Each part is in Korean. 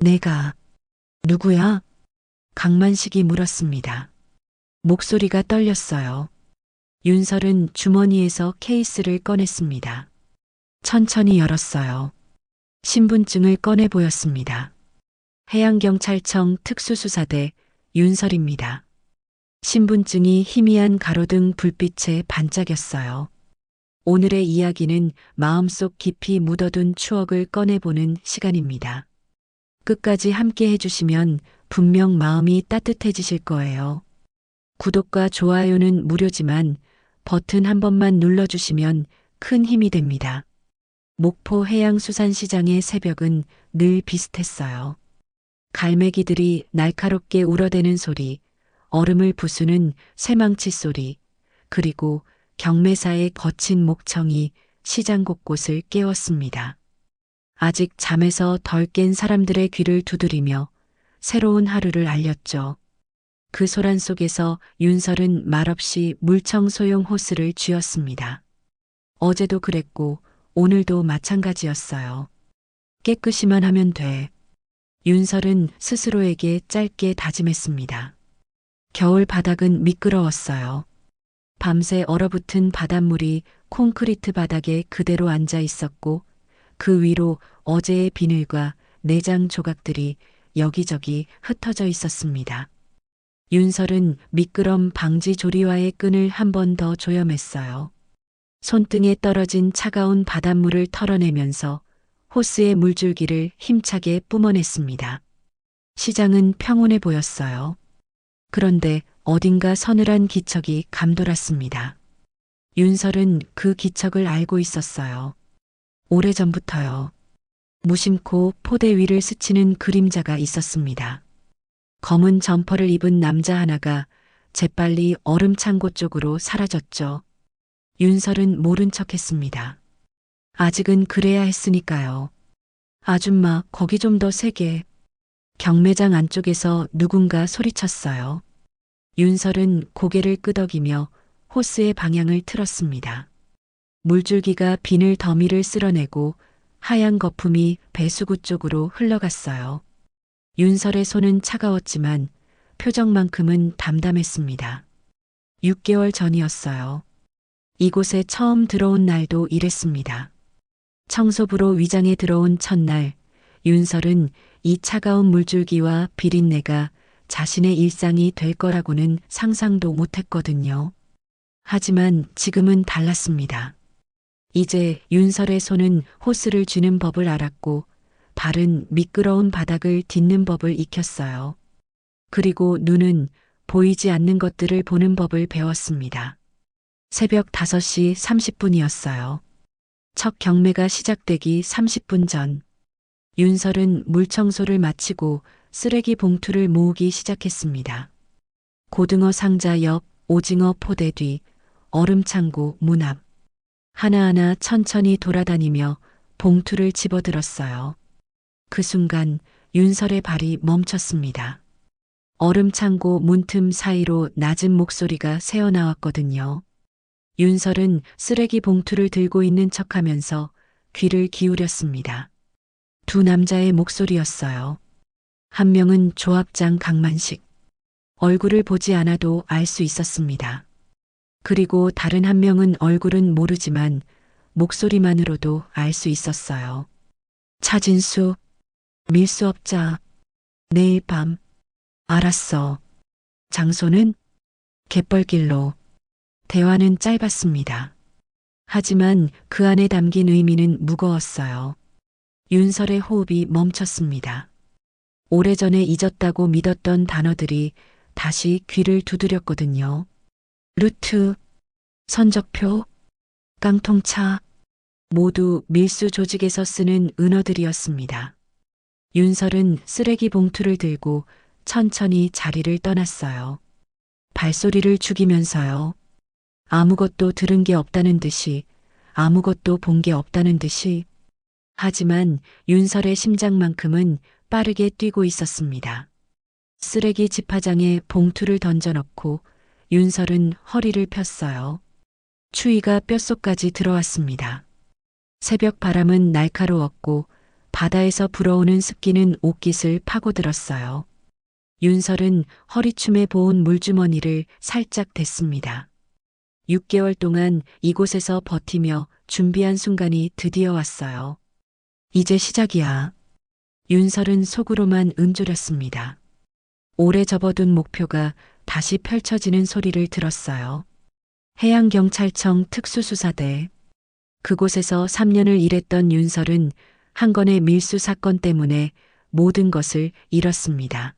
내가 누구야? 강만식이 물었습니다. 목소리가 떨렸어요. 윤설은 주머니에서 케이스를 꺼냈습니다. 천천히 열었어요. 신분증을 꺼내 보였습니다. 해양경찰청 특수수사대 윤설입니다. 신분증이 희미한 가로등 불빛에 반짝였어요. 오늘의 이야기는 마음속 깊이 묻어둔 추억을 꺼내보는 시간입니다. 끝까지 함께 해주시면 분명 마음이 따뜻해지실 거예요. 구독과 좋아요는 무료지만 버튼 한 번만 눌러주시면 큰 힘이 됩니다. 목포 해양수산시장의 새벽은 늘 비슷했어요. 갈매기들이 날카롭게 울어대는 소리, 얼음을 부수는 쇠망치 소리, 그리고 경매사의 거친 목청이 시장 곳곳을 깨웠습니다. 아직 잠에서 덜 깬 사람들의 귀를 두드리며 새로운 하루를 알렸죠. 그 소란 속에서 윤설은 말없이 물청소용 호스를 쥐었습니다. 어제도 그랬고 오늘도 마찬가지였어요. 깨끗이만 하면 돼. 윤설은 스스로에게 짧게 다짐했습니다. 겨울 바닥은 미끄러웠어요. 밤새 얼어붙은 바닷물이 콘크리트 바닥에 그대로 앉아 있었고 그 위로 어제의 비늘과 내장 조각들이 여기저기 흩어져 있었습니다. 윤설은 미끄럼 방지 조리와의 끈을 한 번 더 조여맸어요. 손등에 떨어진 차가운 바닷물을 털어내면서 호스의 물줄기를 힘차게 뿜어냈습니다. 시장은 평온해 보였어요. 그런데 어딘가 서늘한 기척이 감돌았습니다. 윤설은 그 기척을 알고 있었어요. 오래전부터요. 무심코 포대 위를 스치는 그림자가 있었습니다. 검은 점퍼를 입은 남자 하나가 재빨리 얼음 창고 쪽으로 사라졌죠. 윤설은 모른 척했습니다. 아직은 그래야 했으니까요. 아줌마, 거기 좀 더 세게. 경매장 안쪽에서 누군가 소리쳤어요. 윤설은 고개를 끄덕이며 호스의 방향을 틀었습니다. 물줄기가 비늘 더미를 쓸어내고 하얀 거품이 배수구 쪽으로 흘러갔어요. 윤설의 손은 차가웠지만 표정만큼은 담담했습니다. 6개월 전이었어요. 이곳에 처음 들어온 날도 이랬습니다. 청소부로 위장에 들어온 첫날, 윤설은 이 차가운 물줄기와 비린내가 자신의 일상이 될 거라고는 상상도 못했거든요. 하지만 지금은 달랐습니다. 이제 윤설의 손은 호스를 쥐는 법을 알았고 발은 미끄러운 바닥을 딛는 법을 익혔어요. 그리고 눈은 보이지 않는 것들을 보는 법을 배웠습니다. 새벽 5시 30분이었어요. 첫 경매가 시작되기 30분 전, 윤설은 물청소를 마치고 쓰레기 봉투를 모으기 시작했습니다. 고등어 상자 옆, 오징어 포대 뒤, 얼음창고 문 앞. 하나하나 천천히 돌아다니며 봉투를 집어들었어요. 그 순간 윤설의 발이 멈췄습니다. 얼음창고 문틈 사이로 낮은 목소리가 새어나왔거든요. 윤설은 쓰레기 봉투를 들고 있는 척하면서 귀를 기울였습니다. 두 남자의 목소리였어요. 한 명은 조합장 강만식. 얼굴을 보지 않아도 알 수 있었습니다. 그리고 다른 한 명은 얼굴은 모르지만 목소리만으로도 알 수 있었어요. 차진수, 밀수업자, 내일 밤. 알았어. 장소는 갯벌길로. 대화는 짧았습니다. 하지만 그 안에 담긴 의미는 무거웠어요. 윤설의 호흡이 멈췄습니다. 오래전에 잊었다고 믿었던 단어들이 다시 귀를 두드렸거든요. 루트, 선적표, 깡통차, 모두 밀수 조직에서 쓰는 은어들이었습니다. 윤설은 쓰레기 봉투를 들고 천천히 자리를 떠났어요. 발소리를 죽이면서요. 아무것도 들은 게 없다는 듯이, 아무것도 본 게 없다는 듯이. 하지만 윤설의 심장만큼은 빠르게 뛰고 있었습니다. 쓰레기 집화장에 봉투를 던져넣고 윤설은 허리를 폈어요. 추위가 뼛속까지 들어왔습니다. 새벽 바람은 날카로웠고 바다에서 불어오는 습기는 옷깃을 파고들었어요. 윤설은 허리춤에 보온 물주머니를 살짝 댔습니다. 6개월 동안 이곳에서 버티며 준비한 순간이 드디어 왔어요. 이제 시작이야. 윤설은 속으로만 읊조렸습니다. 오래 접어둔 목표가 다시 펼쳐지는 소리를 들었어요. 해양경찰청 특수수사대. 그곳에서 3년을 일했던 윤설은 한 건의 밀수 사건 때문에 모든 것을 잃었습니다.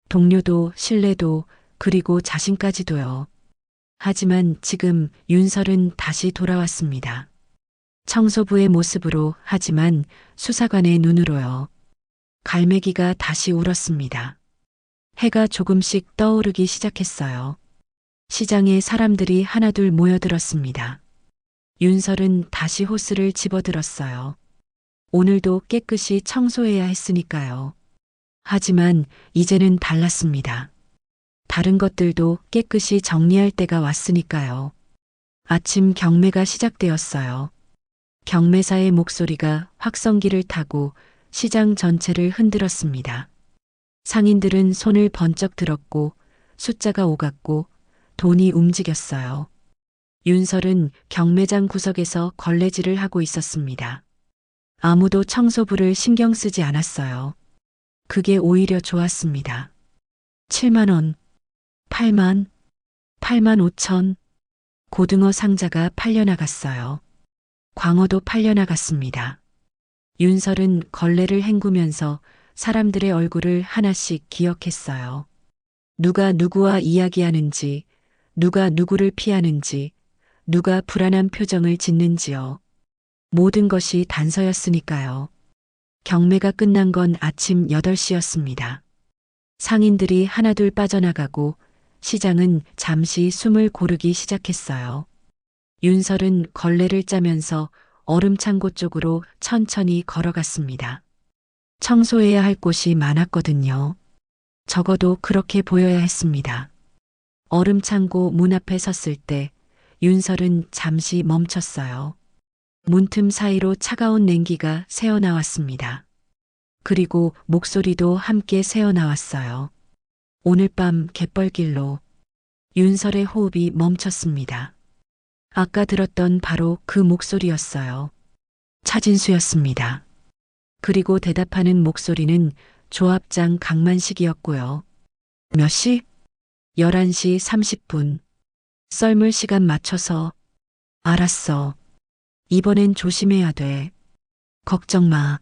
동료도 신뢰도 그리고 자신까지도요. 하지만 지금 윤설은 다시 돌아왔습니다. 청소부의 모습으로 하지만 수사관의 눈으로요. 갈매기가 다시 울었습니다. 해가 조금씩 떠오르기 시작했어요. 시장에 사람들이 하나둘 모여들었습니다. 윤설은 다시 호스를 집어들었어요. 오늘도 깨끗이 청소해야 했으니까요. 하지만 이제는 달랐습니다. 다른 것들도 깨끗이 정리할 때가 왔으니까요. 아침 경매가 시작되었어요. 경매사의 목소리가 확성기를 타고 시장 전체를 흔들었습니다. 상인들은 손을 번쩍 들었고 숫자가 오갔고 돈이 움직였어요. 윤설은 경매장 구석에서 걸레질을 하고 있었습니다. 아무도 청소부를 신경 쓰지 않았어요. 그게 오히려 좋았습니다. 7만 원, 8만, 8만 5천. 고등어 상자가 팔려나갔어요. 광어도 팔려나갔습니다. 윤설은 걸레를 헹구면서 사람들의 얼굴을 하나씩 기억했어요. 누가 누구와 이야기하는지, 누가 누구를 피하는지, 누가 불안한 표정을 짓는지요. 모든 것이 단서였으니까요. 경매가 끝난 건 아침 8시였습니다. 상인들이 하나둘 빠져나가고 시장은 잠시 숨을 고르기 시작했어요. 윤설은 걸레를 짜면서 얼음창고 쪽으로 천천히 걸어갔습니다. 청소해야 할 곳이 많았거든요. 적어도 그렇게 보여야 했습니다. 얼음창고 문 앞에 섰을 때 윤설은 잠시 멈췄어요. 문틈 사이로 차가운 냉기가 새어나왔습니다. 그리고 목소리도 함께 새어나왔어요. 오늘 밤 갯벌길로. 윤설의 호흡이 멈췄습니다. 아까 들었던 바로 그 목소리였어요. 차진수였습니다. 그리고 대답하는 목소리는 조합장 강만식이었고요. 몇 시? 11시 30분. 썰물 시간 맞춰서. 알았어. 이번엔 조심해야 돼. 걱정 마.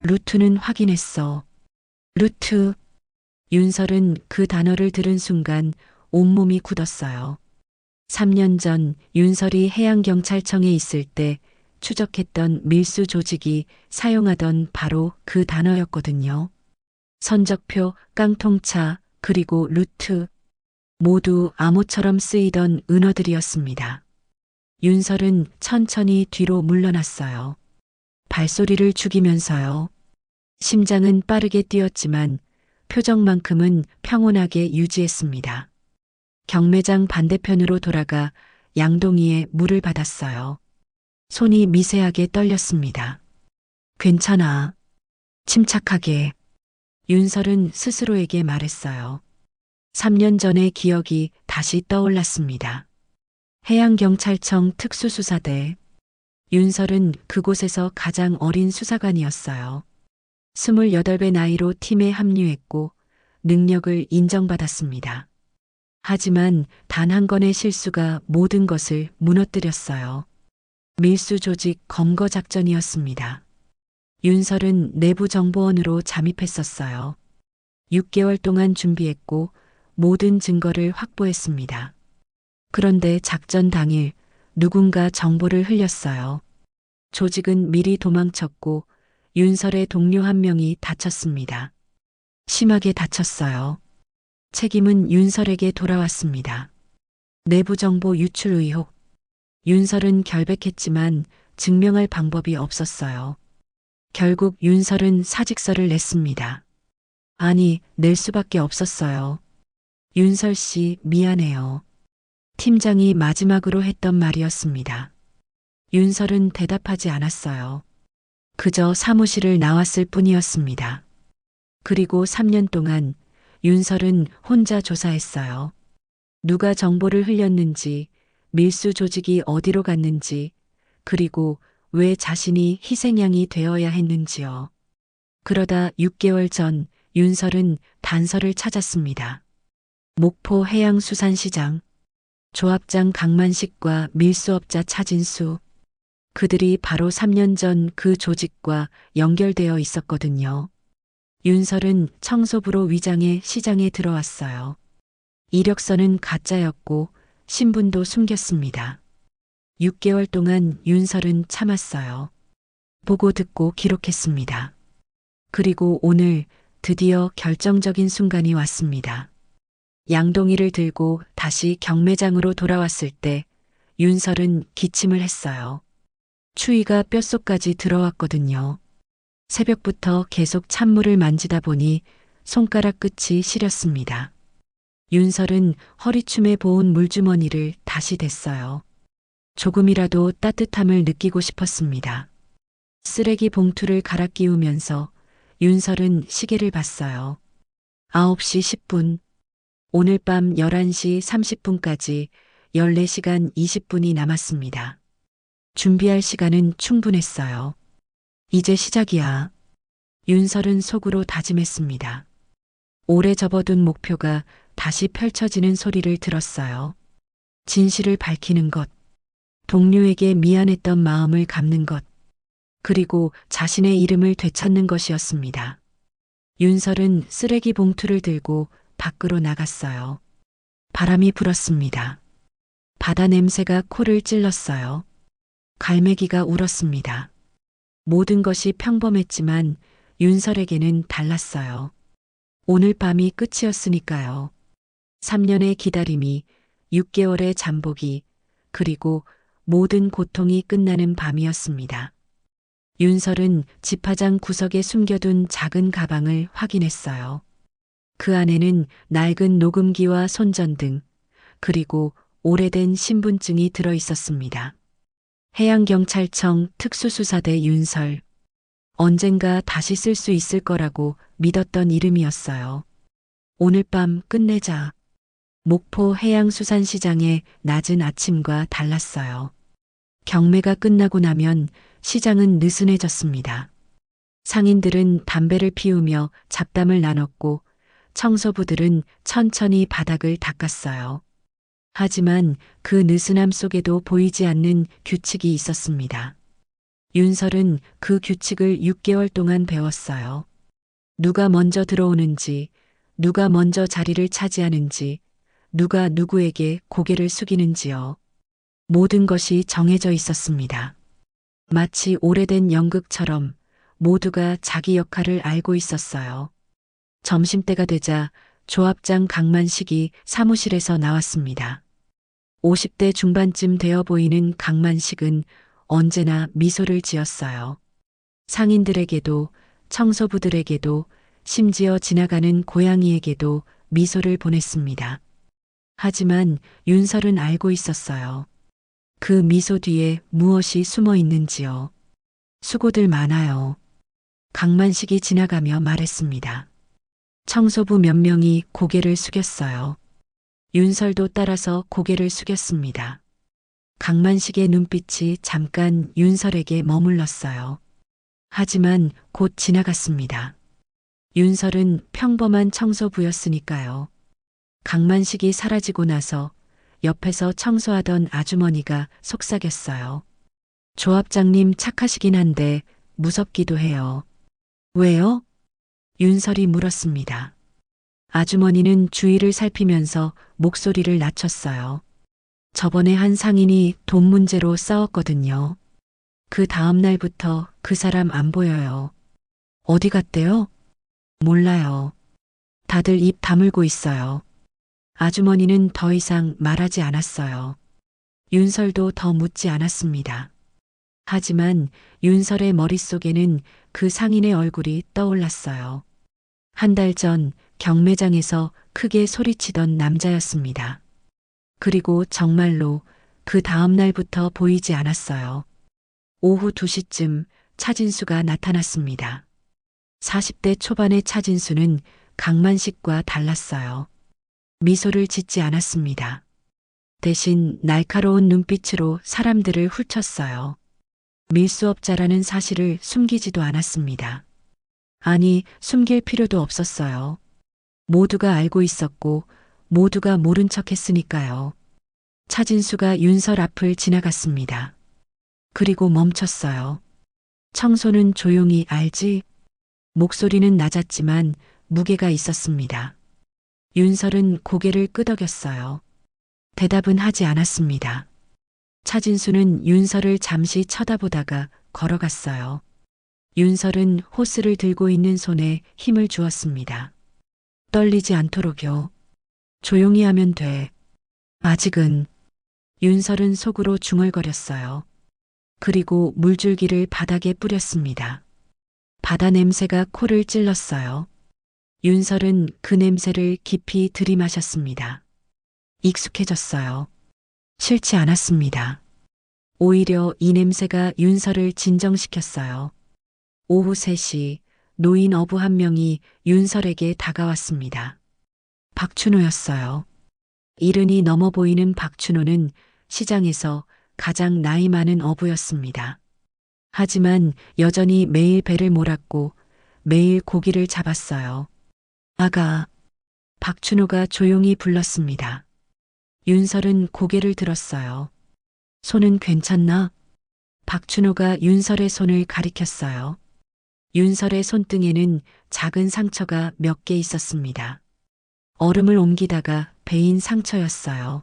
루트는 확인했어. 루트. 윤설은 그 단어를 들은 순간 온몸이 굳었어요. 3년 전 윤설이 해양경찰청에 있을 때 추적했던 밀수 조직이 사용하던 바로 그 단어였거든요. 선적표, 깡통차, 그리고 루트. 모두 암호처럼 쓰이던 은어들이었습니다. 윤설은 천천히 뒤로 물러났어요. 발소리를 죽이면서요. 심장은 빠르게 뛰었지만 표정만큼은 평온하게 유지했습니다. 경매장 반대편으로 돌아가 양동이에 물을 받았어요. 손이 미세하게 떨렸습니다. 괜찮아. 침착하게. 윤설은 스스로에게 말했어요. 3년 전의 기억이 다시 떠올랐습니다. 해양경찰청 특수수사대. 윤설은 그곳에서 가장 어린 수사관이었어요. 28배 나이로 팀에 합류했고 능력을 인정받았습니다. 하지만 단 한 건의 실수가 모든 것을 무너뜨렸어요. 밀수 조직 검거 작전이었습니다. 윤설은 내부 정보원으로 잠입했었어요. 6개월 동안 준비했고 모든 증거를 확보했습니다. 그런데 작전 당일 누군가 정보를 흘렸어요. 조직은 미리 도망쳤고 윤설의 동료 한 명이 다쳤습니다. 심하게 다쳤어요. 책임은 윤설에게 돌아왔습니다. 내부 정보 유출 의혹. 윤설은 결백했지만 증명할 방법이 없었어요. 결국 윤설은 사직서를 냈습니다. 아니, 낼 수밖에 없었어요. 윤설 씨, 미안해요. 팀장이 마지막으로 했던 말이었습니다. 윤설은 대답하지 않았어요. 그저 사무실을 나왔을 뿐이었습니다. 그리고 3년 동안 윤설은 혼자 조사했어요. 누가 정보를 흘렸는지, 밀수 조직이 어디로 갔는지, 그리고 왜 자신이 희생양이 되어야 했는지요. 그러다 6개월 전 윤설은 단서를 찾았습니다. 목포 해양수산시장, 조합장 강만식과 밀수업자 차진수. 그들이 바로 3년 전 그 조직과 연결되어 있었거든요. 윤설은 청소부로 위장해 시장에 들어왔어요. 이력서는 가짜였고 신분도 숨겼습니다. 6개월 동안 윤설은 참았어요. 보고 듣고 기록했습니다. 그리고 오늘 드디어 결정적인 순간이 왔습니다. 양동이를 들고 다시 경매장으로 돌아왔을 때 윤설은 기침을 했어요. 추위가 뼛속까지 들어왔거든요. 새벽부터 계속 찬물을 만지다 보니 손가락 끝이 시렸습니다. 윤설은 허리춤에 보온 물주머니를 다시 댔어요. 조금이라도 따뜻함을 느끼고 싶었습니다. 쓰레기 봉투를 갈아 끼우면서 윤설은 시계를 봤어요. 9시 10분. 오늘 밤 11시 30분까지 14시간 20분이 남았습니다. 준비할 시간은 충분했어요. 이제 시작이야. 윤설은 속으로 다짐했습니다. 오래 접어둔 목표가 다시 펼쳐지는 소리를 들었어요. 진실을 밝히는 것, 동료에게 미안했던 마음을 갚는 것, 그리고 자신의 이름을 되찾는 것이었습니다. 윤설은 쓰레기 봉투를 들고 밖으로 나갔어요. 바람이 불었습니다. 바다 냄새가 코를 찔렀어요. 갈매기가 울었습니다. 모든 것이 평범했지만 윤설에게는 달랐어요. 오늘 밤이 끝이었으니까요. 3년의 기다림이, 6개월의 잠복이, 그리고 모든 고통이 끝나는 밤이었습니다. 윤설은 집화장 구석에 숨겨둔 작은 가방을 확인했어요. 그 안에는 낡은 녹음기와 손전등, 그리고 오래된 신분증이 들어 있었습니다. 해양경찰청 특수수사대 윤설. 언젠가 다시 쓸 수 있을 거라고 믿었던 이름이었어요. 오늘 밤 끝내자. 목포 해양수산시장의 낮은 아침과 달랐어요. 경매가 끝나고 나면 시장은 느슨해졌습니다. 상인들은 담배를 피우며 잡담을 나눴고 청소부들은 천천히 바닥을 닦았어요. 하지만 그 느슨함 속에도 보이지 않는 규칙이 있었습니다. 윤설은 그 규칙을 6개월 동안 배웠어요. 누가 먼저 들어오는지, 누가 먼저 자리를 차지하는지, 누가 누구에게 고개를 숙이는지요. 모든 것이 정해져 있었습니다. 마치 오래된 연극처럼 모두가 자기 역할을 알고 있었어요. 점심때가 되자 조합장 강만식이 사무실에서 나왔습니다. 50대 중반쯤 되어 보이는 강만식은 언제나 미소를 지었어요. 상인들에게도, 청소부들에게도, 심지어 지나가는 고양이에게도 미소를 보냈습니다. 하지만 윤설은 알고 있었어요. 그 미소 뒤에 무엇이 숨어 있는지요. 수고들 많아요. 강만식이 지나가며 말했습니다. 청소부 몇 명이 고개를 숙였어요. 윤설도 따라서 고개를 숙였습니다. 강만식의 눈빛이 잠깐 윤설에게 머물렀어요. 하지만 곧 지나갔습니다. 윤설은 평범한 청소부였으니까요. 강만식이 사라지고 나서 옆에서 청소하던 아주머니가 속삭였어요. 조합장님 착하시긴 한데 무섭기도 해요. 왜요? 윤설이 물었습니다. 아주머니는 주위를 살피면서 목소리를 낮췄어요. 저번에 한 상인이 돈 문제로 싸웠거든요. 그 다음 날부터 그 사람 안 보여요. 어디 갔대요? 몰라요. 다들 입 다물고 있어요. 아주머니는 더 이상 말하지 않았어요. 윤설도 더 묻지 않았습니다. 하지만 윤설의 머릿속에는 그 상인의 얼굴이 떠올랐어요. 한 달 전 경매장에서 크게 소리치던 남자였습니다. 그리고 정말로 그 다음 날부터 보이지 않았어요. 오후 2시쯤 차진수가 나타났습니다. 40대 초반의 차진수는 강만식과 달랐어요. 미소를 짓지 않았습니다. 대신 날카로운 눈빛으로 사람들을 훑쳤어요. 밀수업자라는 사실을 숨기지도 않았습니다. 아니, 숨길 필요도 없었어요. 모두가 알고 있었고 모두가 모른 척 했으니까요. 차진수가 윤설 앞을 지나갔습니다. 그리고 멈췄어요. 청소는 조용히 알지? 목소리는 낮았지만 무게가 있었습니다. 윤설은 고개를 끄덕였어요. 대답은 하지 않았습니다. 차진수는 윤설을 잠시 쳐다보다가 걸어갔어요. 윤설은 호스를 들고 있는 손에 힘을 주었습니다. 떨리지 않도록요. 조용히 하면 돼. 아직은. 윤설은 속으로 중얼거렸어요. 그리고 물줄기를 바닥에 뿌렸습니다. 바다 냄새가 코를 찔렀어요. 윤설은 그 냄새를 깊이 들이마셨습니다. 익숙해졌어요. 싫지 않았습니다. 오히려 이 냄새가 윤설을 진정시켰어요. 오후 3시 노인 어부 한 명이 윤설에게 다가왔습니다. 박춘호였어요. 이른이 넘어 보이는 박춘호는 시장에서 가장 나이 많은 어부였습니다. 하지만 여전히 매일 배를 몰았고 매일 고기를 잡았어요. 아가, 박춘호가 조용히 불렀습니다. 윤설은 고개를 들었어요. 손은 괜찮나? 박춘호가 윤설의 손을 가리켰어요. 윤설의 손등에는 작은 상처가 몇 개 있었습니다. 얼음을 옮기다가 베인 상처였어요.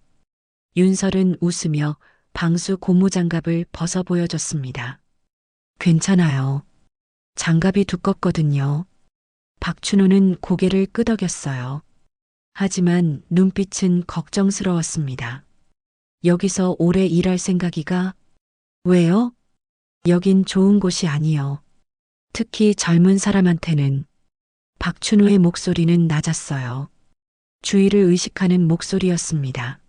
윤설은 웃으며 방수 고무장갑을 벗어 보여줬습니다. 괜찮아요. 장갑이 두껍거든요. 박춘호는 고개를 끄덕였어요. 하지만 눈빛은 걱정스러웠습니다. 여기서 오래 일할 생각이가? 왜요? 여긴 좋은 곳이 아니요. 특히 젊은 사람한테는. 박춘호의 목소리는 낮았어요. 주의를 의식하는 목소리였습니다.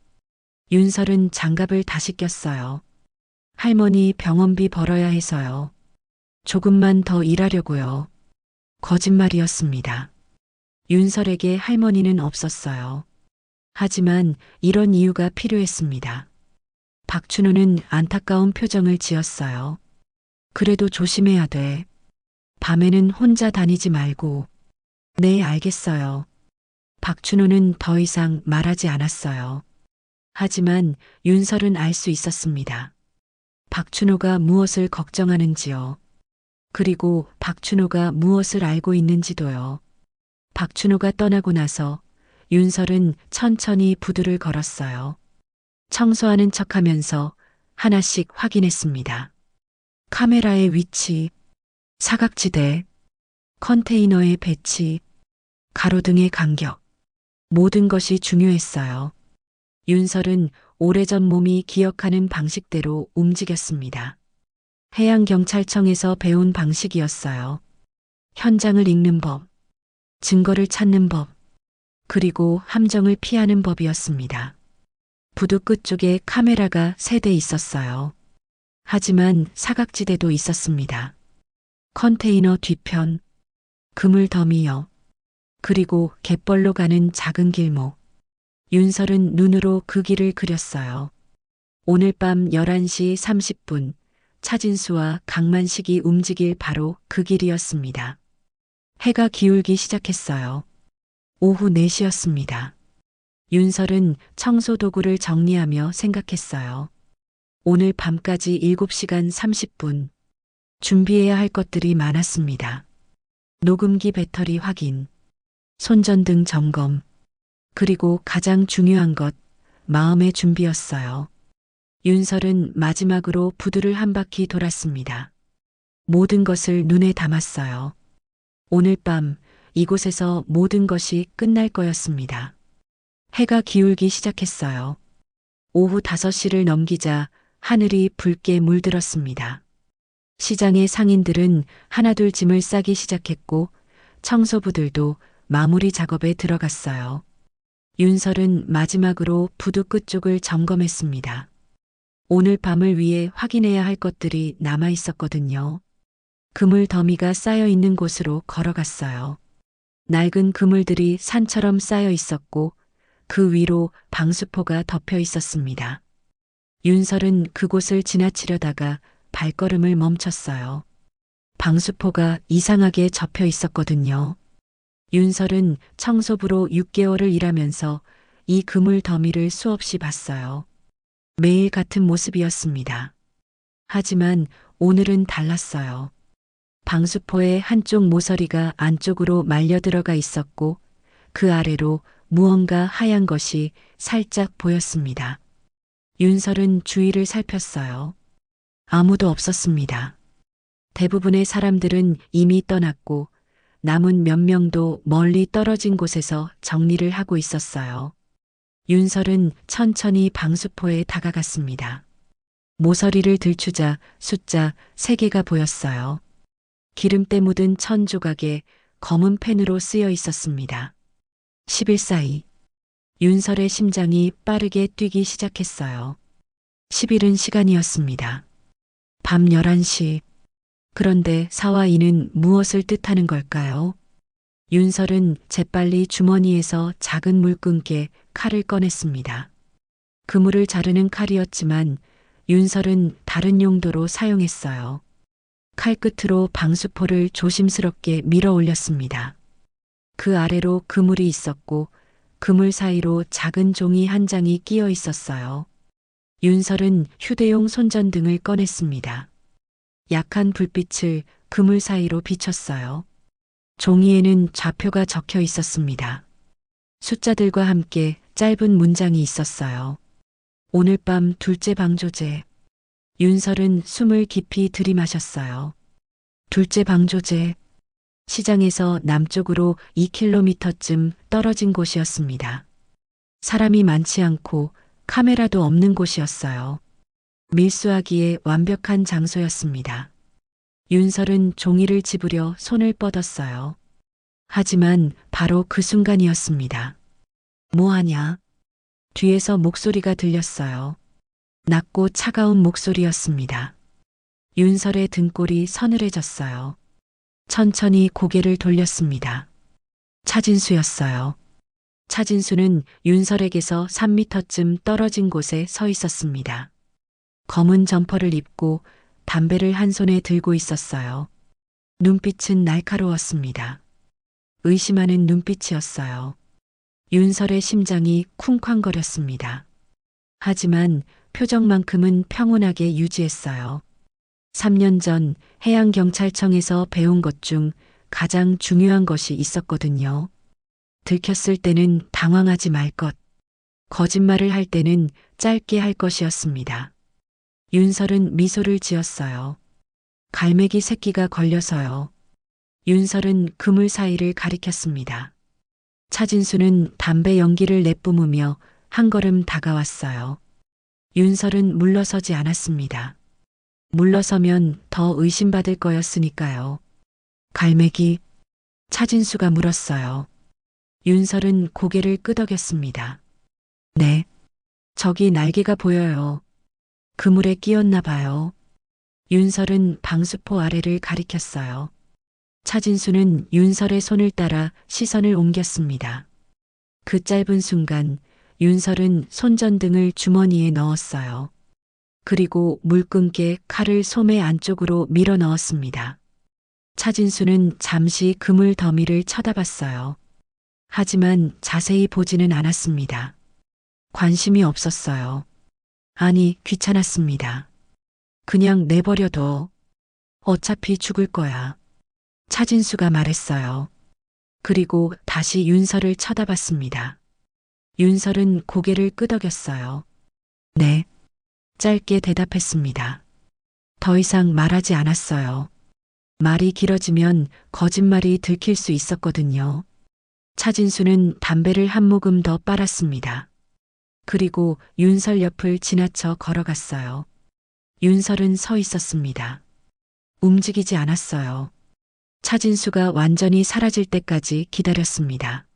윤설은 장갑을 다시 꼈어요. 할머니 병원비 벌어야 해서요. 조금만 더 일하려고요. 거짓말이었습니다. 윤설에게 할머니는 없었어요. 하지만 이런 이유가 필요했습니다. 박춘호는 안타까운 표정을 지었어요. 그래도 조심해야 돼. 밤에는 혼자 다니지 말고. 네, 알겠어요. 박춘호는 더 이상 말하지 않았어요. 하지만 윤설은 알 수 있었습니다. 박춘호가 무엇을 걱정하는지요. 그리고 박춘호가 무엇을 알고 있는지도요. 박춘호가 떠나고 나서 윤설은 천천히 부두를 걸었어요. 청소하는 척하면서 하나씩 확인했습니다. 카메라의 위치, 사각지대, 컨테이너의 배치, 가로등의 간격, 모든 것이 중요했어요. 윤설은 오래전 몸이 기억하는 방식대로 움직였습니다. 해양경찰청에서 배운 방식이었어요. 현장을 읽는 법, 증거를 찾는 법, 그리고 함정을 피하는 법이었습니다. 부두 끝쪽에 카메라가 3대 있었어요. 하지만 사각지대도 있었습니다. 컨테이너 뒤편, 그물 더미역, 그리고 갯벌로 가는 작은 길목. 윤설은 눈으로 그 길을 그렸어요. 오늘 밤 11시 30분 차진수와 강만식이 움직일 바로 그 길이었습니다. 해가 기울기 시작했어요. 오후 4시였습니다. 윤설은 청소 도구를 정리하며 생각했어요. 오늘 밤까지 7시간 30분. 준비해야 할 것들이 많았습니다. 녹음기 배터리 확인, 손전등 점검, 그리고 가장 중요한 것, 마음의 준비였어요. 윤설은 마지막으로 부두를 한 바퀴 돌았습니다. 모든 것을 눈에 담았어요. 오늘 밤 이곳에서 모든 것이 끝날 거였습니다. 해가 기울기 시작했어요. 오후 5시를 넘기자 하늘이 붉게 물들었습니다. 시장의 상인들은 하나둘 짐을 싸기 시작했고 청소부들도 마무리 작업에 들어갔어요. 윤설은 마지막으로 부두 끝쪽을 점검했습니다. 오늘 밤을 위해 확인해야 할 것들이 남아 있었거든요. 그물 더미가 쌓여 있는 곳으로 걸어갔어요. 낡은 그물들이 산처럼 쌓여 있었고 그 위로 방수포가 덮여 있었습니다. 윤설은 그곳을 지나치려다가 발걸음을 멈췄어요. 방수포가 이상하게 접혀 있었거든요. 윤설은 청소부로 6개월을 일하면서 이 그물 더미를 수없이 봤어요. 매일 같은 모습이었습니다. 하지만 오늘은 달랐어요. 방수포의 한쪽 모서리가 안쪽으로 말려 들어가 있었고 그 아래로 무언가 하얀 것이 살짝 보였습니다. 윤설은 주위를 살폈어요. 아무도 없었습니다. 대부분의 사람들은 이미 떠났고 남은 몇 명도 멀리 떨어진 곳에서 정리를 하고 있었어요. 윤설은 천천히 방수포에 다가갔습니다. 모서리를 들추자 숫자 3개가 보였어요. 기름때 묻은 천 조각에 검은 펜으로 쓰여 있었습니다. 10일 사이 윤설의 심장이 빠르게 뛰기 시작했어요. 10일은 시간이었습니다. 밤 11시. 그런데 4와 2는 무엇을 뜻하는 걸까요? 윤설은 재빨리 주머니에서 작은 물끈께 칼을 꺼냈습니다. 그물을 자르는 칼이었지만 윤설은 다른 용도로 사용했어요. 칼끝으로 방수포를 조심스럽게 밀어 올렸습니다. 그 아래로 그물이 있었고 그물 사이로 작은 종이 한 장이 끼어 있었어요. 윤설은 휴대용 손전등을 꺼냈습니다. 약한 불빛을 그물 사이로 비췄어요. 종이에는 좌표가 적혀 있었습니다. 숫자들과 함께 짧은 문장이 있었어요. 오늘 밤 둘째 방조제. 윤설은 숨을 깊이 들이마셨어요. 둘째 방조제. 시장에서 남쪽으로 2km쯤 떨어진 곳이었습니다. 사람이 많지 않고 카메라도 없는 곳이었어요. 밀수하기에 완벽한 장소였습니다. 윤설은 종이를 집으려 손을 뻗었어요. 하지만 바로 그 순간이었습니다. 뭐하냐? 뒤에서 목소리가 들렸어요. 낮고 차가운 목소리였습니다. 윤설의 등골이 서늘해졌어요. 천천히 고개를 돌렸습니다. 차진수였어요. 차진수는 윤설에게서 3m쯤 떨어진 곳에 서 있었습니다. 검은 점퍼를 입고 담배를 한 손에 들고 있었어요. 눈빛은 날카로웠습니다. 의심하는 눈빛이었어요. 윤설의 심장이 쿵쾅거렸습니다. 하지만 표정만큼은 평온하게 유지했어요. 3년 전 해양경찰청에서 배운 것 중 가장 중요한 것이 있었거든요. 들켰을 때는 당황하지 말 것. 거짓말을 할 때는 짧게 할 것이었습니다. 윤설은 미소를 지었어요. 갈매기 새끼가 걸려서요. 윤설은 그물 사이를 가리켰습니다. 차진수는 담배 연기를 내뿜으며 한 걸음 다가왔어요. 윤설은 물러서지 않았습니다. 물러서면 더 의심받을 거였으니까요. 갈매기, 차진수가 물었어요. 윤설은 고개를 끄덕였습니다. 네, 저기 날개가 보여요. 그물에 끼었나 봐요. 윤설은 방수포 아래를 가리켰어요. 차진수는 윤설의 손을 따라 시선을 옮겼습니다. 그 짧은 순간 윤설은 손전등을 주머니에 넣었어요. 그리고 물끈게 칼을 소매 안쪽으로 밀어 넣었습니다. 차진수는 잠시 그물 더미를 쳐다봤어요. 하지만 자세히 보지는 않았습니다. 관심이 없었어요. 아니, 귀찮았습니다. 그냥 내버려둬. 어차피 죽을 거야. 차진수가 말했어요. 그리고 다시 윤설을 쳐다봤습니다. 윤설은 고개를 끄덕였어요. 네. 짧게 대답했습니다. 더 이상 말하지 않았어요. 말이 길어지면 거짓말이 들킬 수 있었거든요. 차진수는 담배를 한 모금 더 빨았습니다. 그리고 윤설 옆을 지나쳐 걸어갔어요. 윤설은 서 있었습니다. 움직이지 않았어요. 차진수가 완전히 사라질 때까지 기다렸습니다.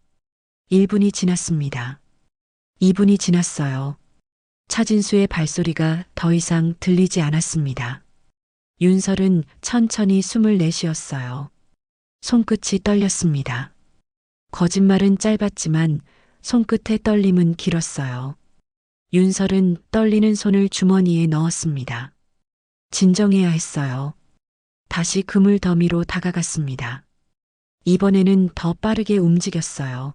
1분이 지났습니다. 2분이 지났어요. 차진수의 발소리가 더 이상 들리지 않았습니다. 윤설은 천천히 숨을 내쉬었어요. 손끝이 떨렸습니다. 거짓말은 짧았지만 손끝의 떨림은 길었어요. 윤설은 떨리는 손을 주머니에 넣었습니다. 진정해야 했어요. 다시 그물 더미로 다가갔습니다. 이번에는 더 빠르게 움직였어요.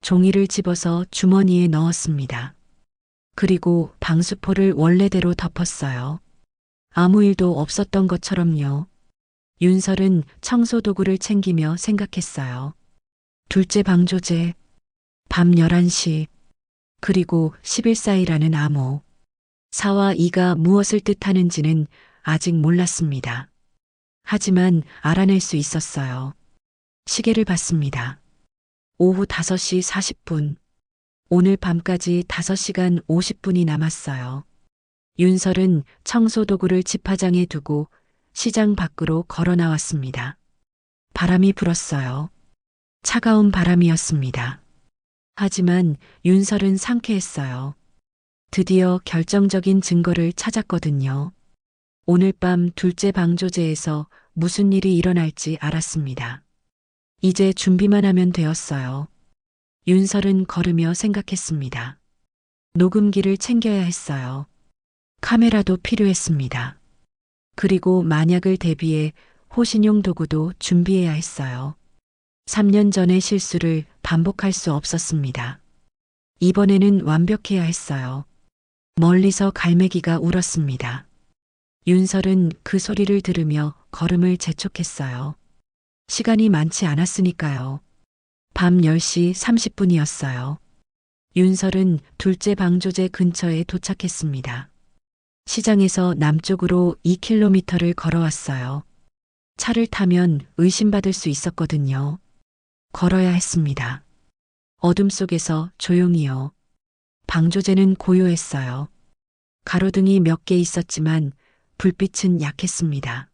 종이를 집어서 주머니에 넣었습니다. 그리고 방수포를 원래대로 덮었어요. 아무 일도 없었던 것처럼요. 윤설은 청소도구를 챙기며 생각했어요. 둘째 방조제, 밤 11시, 그리고 10일 사이라는 암호. 4와 2가 무엇을 뜻하는지는 아직 몰랐습니다. 하지만 알아낼 수 있었어요. 시계를 봤습니다. 오후 5시 40분. 오늘 밤까지 5시간 50분이 남았어요. 윤설은 청소도구를 집화장에 두고 시장 밖으로 걸어 나왔습니다. 바람이 불었어요. 차가운 바람이었습니다. 하지만 윤설은 상쾌했어요. 드디어 결정적인 증거를 찾았거든요. 오늘 밤 둘째 방조제에서 무슨 일이 일어날지 알았습니다. 이제 준비만 하면 되었어요. 윤설은 걸으며 생각했습니다. 녹음기를 챙겨야 했어요. 카메라도 필요했습니다. 그리고 만약을 대비해 호신용 도구도 준비해야 했어요. 3년 전의 실수를 반복할 수 없었습니다. 이번에는 완벽해야 했어요. 멀리서 갈매기가 울었습니다. 윤설은 그 소리를 들으며 걸음을 재촉했어요. 시간이 많지 않았으니까요. 밤 10시 30분이었어요. 윤설은 둘째 방조제 근처에 도착했습니다. 시장에서 남쪽으로 2km를 걸어왔어요. 차를 타면 의심받을 수 있었거든요. 걸어야 했습니다. 어둠 속에서 조용히요. 방조제는 고요했어요. 가로등이 몇 개 있었지만 불빛은 약했습니다.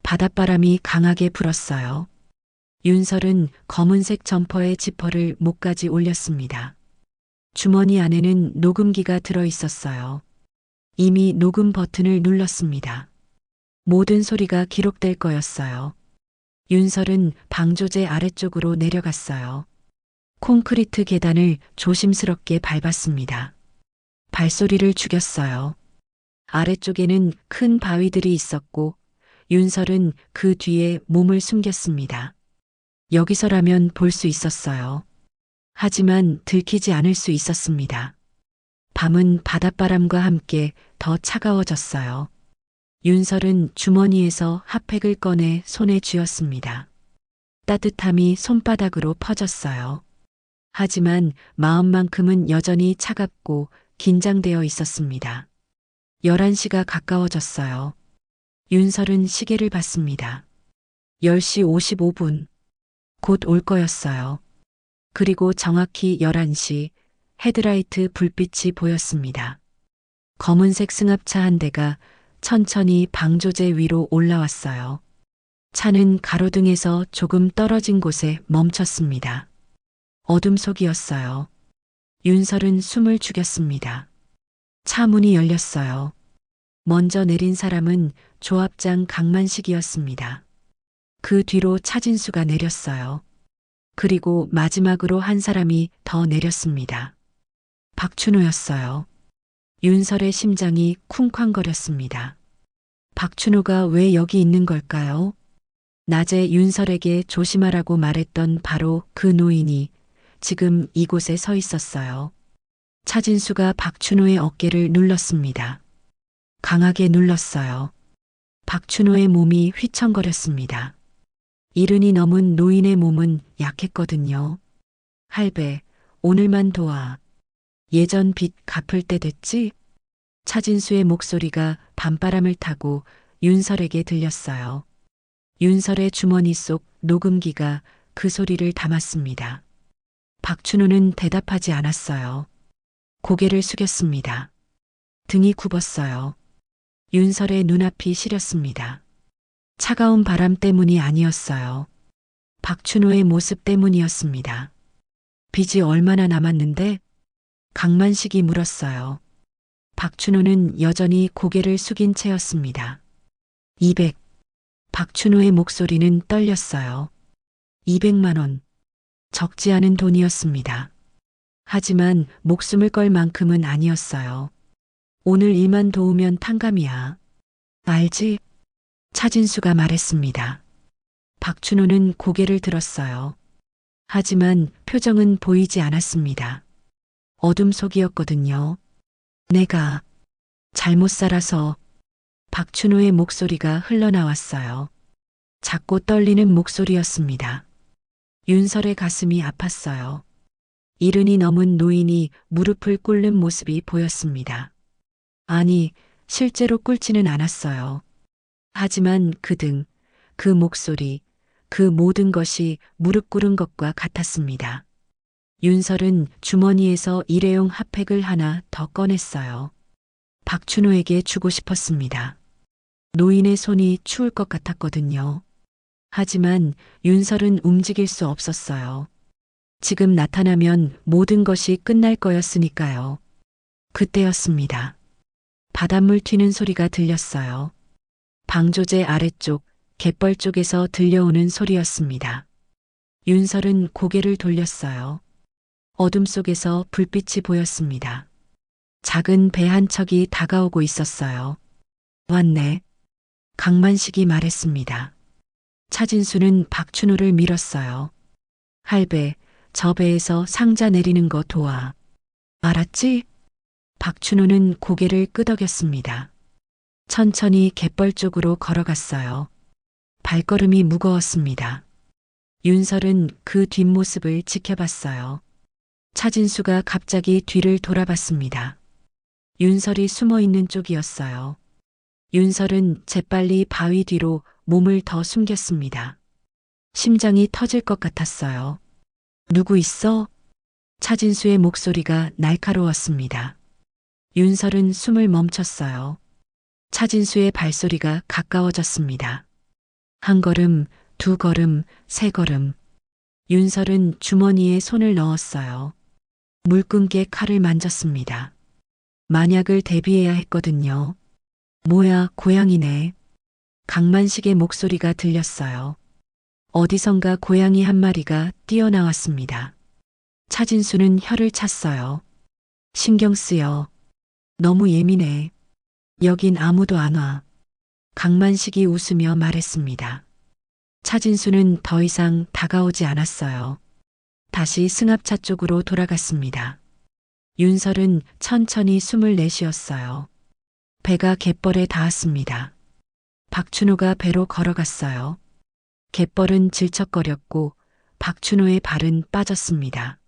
바닷바람이 강하게 불었어요. 윤설은 검은색 점퍼에 지퍼를 목까지 올렸습니다. 주머니 안에는 녹음기가 들어 있었어요. 이미 녹음 버튼을 눌렀습니다. 모든 소리가 기록될 거였어요. 윤설은 방조제 아래쪽으로 내려갔어요. 콘크리트 계단을 조심스럽게 밟았습니다. 발소리를 죽였어요. 아래쪽에는 큰 바위들이 있었고 윤설은 그 뒤에 몸을 숨겼습니다. 여기서라면 볼 수 있었어요. 하지만 들키지 않을 수 있었습니다. 밤은 바닷바람과 함께 더 차가워졌어요. 윤설은 주머니에서 핫팩을 꺼내 손에 쥐었습니다. 따뜻함이 손바닥으로 퍼졌어요. 하지만 마음만큼은 여전히 차갑고 긴장되어 있었습니다. 11시가 가까워졌어요. 윤설은 시계를 봤습니다. 10시 55분. 곧 올 거였어요. 그리고 정확히 11시 헤드라이트 불빛이 보였습니다. 검은색 승합차 한 대가 천천히 방조제 위로 올라왔어요. 차는 가로등에서 조금 떨어진 곳에 멈췄습니다. 어둠 속이었어요. 윤설은 숨을 죽였습니다. 차 문이 열렸어요. 먼저 내린 사람은 조합장 강만식이었습니다. 그 뒤로 차진수가 내렸어요. 그리고 마지막으로 한 사람이 더 내렸습니다. 박춘호였어요. 윤설의 심장이 쿵쾅거렸습니다. 박춘호가 왜 여기 있는 걸까요? 낮에 윤설에게 조심하라고 말했던 바로 그 노인이 지금 이곳에 서 있었어요. 차진수가 박춘호의 어깨를 눌렀습니다. 강하게 눌렀어요. 박춘호의 몸이 휘청거렸습니다. 이른이 넘은 노인의 몸은 약했거든요. 할배, 오늘만 도와. 예전 빚 갚을 때 됐지? 차진수의 목소리가 밤바람을 타고 윤설에게 들렸어요. 윤설의 주머니 속 녹음기가 그 소리를 담았습니다. 박춘호는 대답하지 않았어요. 고개를 숙였습니다. 등이 굽었어요. 윤설의 눈앞이 시렸습니다. 차가운 바람 때문이 아니었어요. 박춘호의 모습 때문이었습니다. 빚이 얼마나 남았는데? 강만식이 물었어요. 박춘호는 여전히 고개를 숙인 채였습니다. 200. 박춘호의 목소리는 떨렸어요. 200만 원. 적지 않은 돈이었습니다. 하지만 목숨을 걸 만큼은 아니었어요. 오늘 일만 도우면 탕감이야. 알지? 차진수가 말했습니다. 박춘호는 고개를 들었어요. 하지만 표정은 보이지 않았습니다. 어둠 속이었거든요. 내가 잘못 살아서. 박춘호의 목소리가 흘러나왔어요. 작고 떨리는 목소리였습니다. 윤설의 가슴이 아팠어요. 이른이 넘은 노인이 무릎을 꿇는 모습이 보였습니다. 아니, 실제로 꿇지는 않았어요. 하지만 그 등, 그 목소리, 그 모든 것이 무릎 꿇은 것과 같았습니다. 윤설은 주머니에서 일회용 핫팩을 하나 더 꺼냈어요. 박춘호에게 주고 싶었습니다. 노인의 손이 추울 것 같았거든요. 하지만 윤설은 움직일 수 없었어요. 지금 나타나면 모든 것이 끝날 거였으니까요. 그때였습니다. 바닷물 튀는 소리가 들렸어요. 방조제 아래쪽, 갯벌 쪽에서 들려오는 소리였습니다. 윤설은 고개를 돌렸어요. 어둠 속에서 불빛이 보였습니다. 작은 배 한 척이 다가오고 있었어요. 왔네. 강만식이 말했습니다. 차진수는 박춘호를 밀었어요. 할배, 저 배에서 상자 내리는 거 도와. 알았지? 박춘호는 고개를 끄덕였습니다. 천천히 갯벌 쪽으로 걸어갔어요. 발걸음이 무거웠습니다. 윤설은 그 뒷모습을 지켜봤어요. 차진수가 갑자기 뒤를 돌아봤습니다. 윤설이 숨어 있는 쪽이었어요. 윤설은 재빨리 바위 뒤로 몸을 더 숨겼습니다. 심장이 터질 것 같았어요. 누구 있어? 차진수의 목소리가 날카로웠습니다. 윤설은 숨을 멈췄어요. 차진수의 발소리가 가까워졌습니다. 한 걸음, 두 걸음, 세 걸음. 윤설은 주머니에 손을 넣었어요. 물끈게 칼을 만졌습니다. 만약을 대비해야 했거든요. 뭐야, 고양이네. 강만식의 목소리가 들렸어요. 어디선가 고양이 한 마리가 뛰어나왔습니다. 차진수는 혀를 찼어요. 신경 쓰여. 너무 예민해. 여긴 아무도 안 와. 강만식이 웃으며 말했습니다. 차진수는 더 이상 다가오지 않았어요. 다시 승합차 쪽으로 돌아갔습니다. 윤설은 천천히 숨을 내쉬었어요. 배가 갯벌에 닿았습니다. 박춘호가 배로 걸어갔어요. 갯벌은 질척거렸고 박춘호의 발은 빠졌습니다.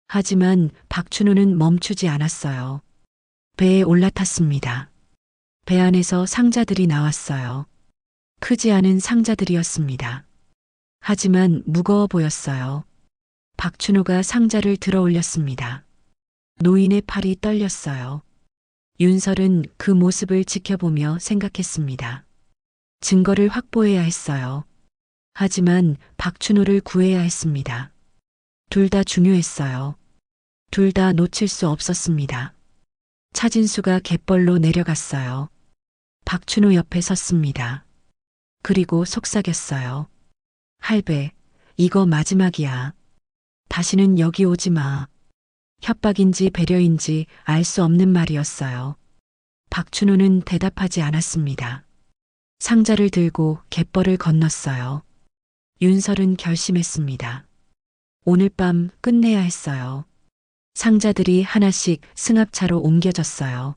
하지만 박춘호는 멈추지 않았어요. 배에 올라탔습니다. 배 안에서 상자들이 나왔어요. 크지 않은 상자들이었습니다. 하지만 무거워 보였어요. 박춘호가 상자를 들어 올렸습니다. 노인의 팔이 떨렸어요. 윤설은 그 모습을 지켜보며 생각했습니다. 증거를 확보해야 했어요. 하지만 박춘호를 구해야 했습니다. 둘 다 중요했어요. 둘 다 놓칠 수 없었습니다. 차진수가 갯벌로 내려갔어요. 박춘호 옆에 섰습니다. 그리고 속삭였어요. 할배, 이거 마지막이야. 다시는 여기 오지 마. 협박인지 배려인지 알 수 없는 말이었어요. 박춘호는 대답하지 않았습니다. 상자를 들고 갯벌을 건넜어요. 윤설은 결심했습니다. 오늘 밤 끝내야 했어요. 상자들이 하나씩 승합차로 옮겨졌어요.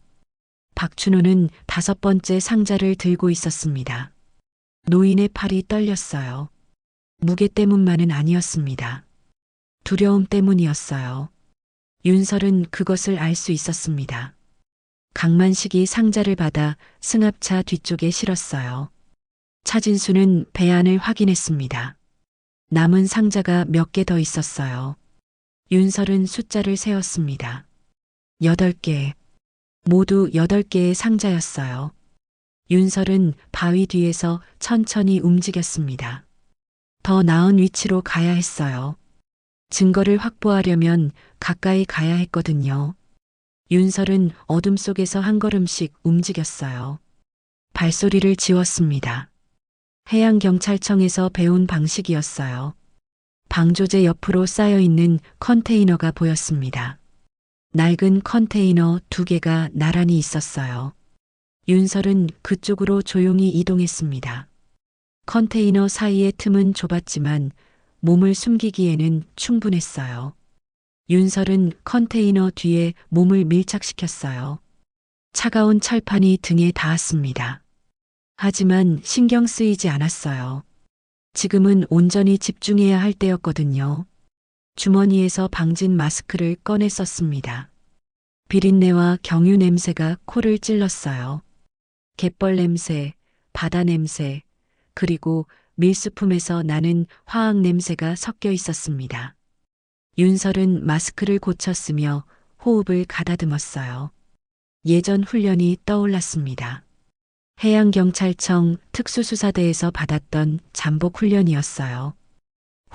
박춘호는 5번째 상자를 들고 있었습니다. 노인의 팔이 떨렸어요. 무게 때문만은 아니었습니다. 두려움 때문이었어요. 윤설은 그것을 알 수 있었습니다. 강만식이 상자를 받아 승합차 뒤쪽에 실었어요. 차진수는 배 안을 확인했습니다. 남은 상자가 몇 개 더 있었어요. 윤설은 숫자를 세었습니다. 8개. 모두 8개의 상자였어요. 윤설은 바위 뒤에서 천천히 움직였습니다. 더 나은 위치로 가야 했어요. 증거를 확보하려면 가까이 가야 했거든요. 윤설은 어둠 속에서 한 걸음씩 움직였어요. 발소리를 지웠습니다. 해양경찰청에서 배운 방식이었어요. 방조제 옆으로 쌓여있는 컨테이너가 보였습니다. 낡은 컨테이너 2개가 나란히 있었어요. 윤설은 그쪽으로 조용히 이동했습니다. 컨테이너 사이의 틈은 좁았지만 몸을 숨기기에는 충분했어요. 윤설은 컨테이너 뒤에 몸을 밀착시켰어요. 차가운 철판이 등에 닿았습니다. 하지만 신경 쓰이지 않았어요. 지금은 온전히 집중해야 할 때였거든요. 주머니에서 방진 마스크를 꺼내 썼습니다. 비린내와 경유 냄새가 코를 찔렀어요. 갯벌 냄새, 바다 냄새, 그리고 밀수품에서 나는 화학 냄새가 섞여 있었습니다. 윤설은 마스크를 고쳤으며 호흡을 가다듬었어요. 예전 훈련이 떠올랐습니다. 해양경찰청 특수수사대에서 받았던 잠복 훈련이었어요.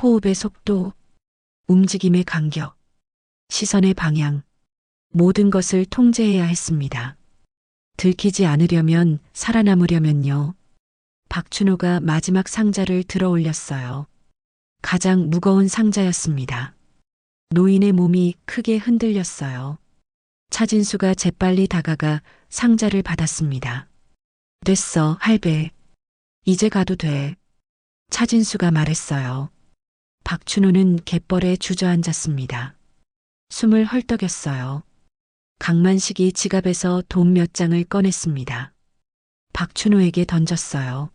호흡의 속도, 움직임의 간격, 시선의 방향, 모든 것을 통제해야 했습니다. 들키지 않으려면, 살아남으려면요. 박춘호가 마지막 상자를 들어 올렸어요. 가장 무거운 상자였습니다. 노인의 몸이 크게 흔들렸어요. 차진수가 재빨리 다가가 상자를 받았습니다. 됐어, 할배. 이제 가도 돼. 차진수가 말했어요. 박춘호는 갯벌에 주저앉았습니다. 숨을 헐떡였어요. 강만식이 지갑에서 돈 몇 장을 꺼냈습니다. 박춘호에게 던졌어요.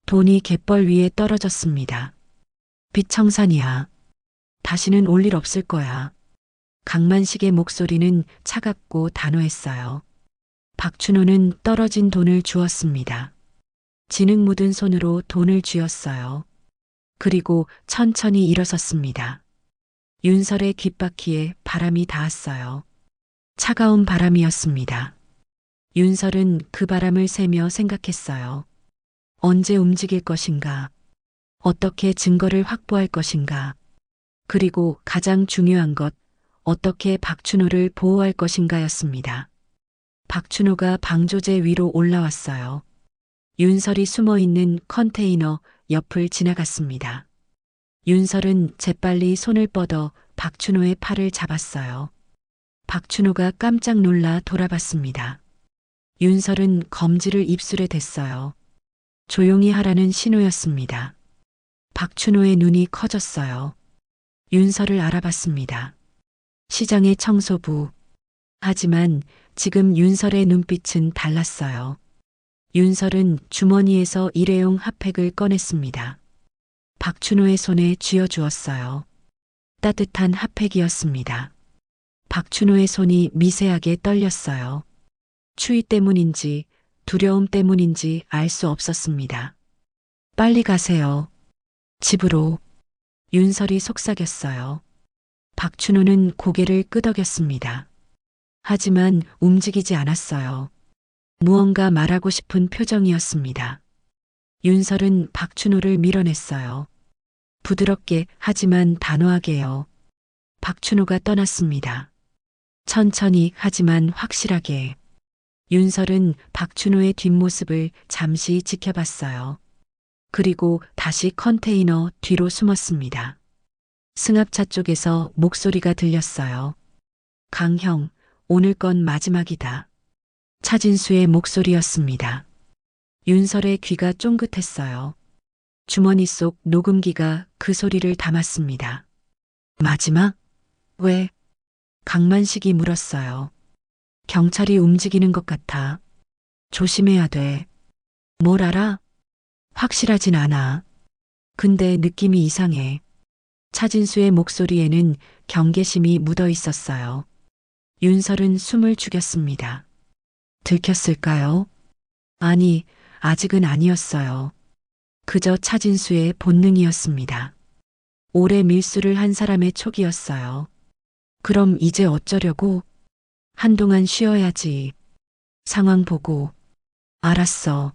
돈이 갯벌 위에 떨어졌습니다. 빛청산이야. 다시는 올 일 없을 거야. 강만식의 목소리는 차갑고 단호했어요. 박춘호는 떨어진 돈을 주었습니다. 진흙 묻은 손으로 돈을 쥐었어요. 그리고 천천히 일어섰습니다. 윤설의 귓바퀴에 바람이 닿았어요. 차가운 바람이었습니다. 윤설은 그 바람을 쐬며 생각했어요. 언제 움직일 것인가? 어떻게 증거를 확보할 것인가? 그리고 가장 중요한 것, 어떻게 박춘호를 보호할 것인가였습니다. 박춘호가 방조제 위로 올라왔어요. 윤설이 숨어있는 컨테이너 옆을 지나갔습니다. 윤설은 재빨리 손을 뻗어 박춘호의 팔을 잡았어요. 박춘호가 깜짝 놀라 돌아봤습니다. 윤설은 검지를 입술에 댔어요. 조용히 하라는 신호였습니다. 박춘호의 눈이 커졌어요. 윤설을 알아봤습니다. 시장의 청소부. 하지만 지금 윤설의 눈빛은 달랐어요. 윤설은 주머니에서 일회용 핫팩을 꺼냈습니다. 박춘호의 손에 쥐어주었어요. 따뜻한 핫팩이었습니다. 박춘호의 손이 미세하게 떨렸어요. 추위 때문인지 두려움 때문인지 알 수 없었습니다. 빨리 가세요. 집으로. 윤설이 속삭였어요. 박춘호는 고개를 끄덕였습니다. 하지만 움직이지 않았어요. 무언가 말하고 싶은 표정이었습니다. 윤설은 박춘호를 밀어냈어요. 부드럽게 하지만 단호하게요. 박춘호가 떠났습니다. 천천히 하지만 확실하게. 윤설은 박춘호의 뒷모습을 잠시 지켜봤어요. 그리고 다시 컨테이너 뒤로 숨었습니다. 승합차 쪽에서 목소리가 들렸어요. 강형, 오늘 건 마지막이다. 차진수의 목소리였습니다. 윤설의 귀가 쫑긋했어요. 주머니 속 녹음기가 그 소리를 담았습니다. 마지막? 왜? 강만식이 물었어요. 경찰이 움직이는 것 같아. 조심해야 돼. 뭘 알아? 확실하진 않아. 근데 느낌이 이상해. 차진수의 목소리에는 경계심이 묻어 있었어요. 윤설은 숨을 죽였습니다. 들켰을까요? 아니, 아직은 아니었어요. 그저 차진수의 본능이었습니다. 오래 밀수를 한 사람의 촉이었어요. 그럼 이제 어쩌려고? 한동안 쉬어야지. 상황 보고. 알았어.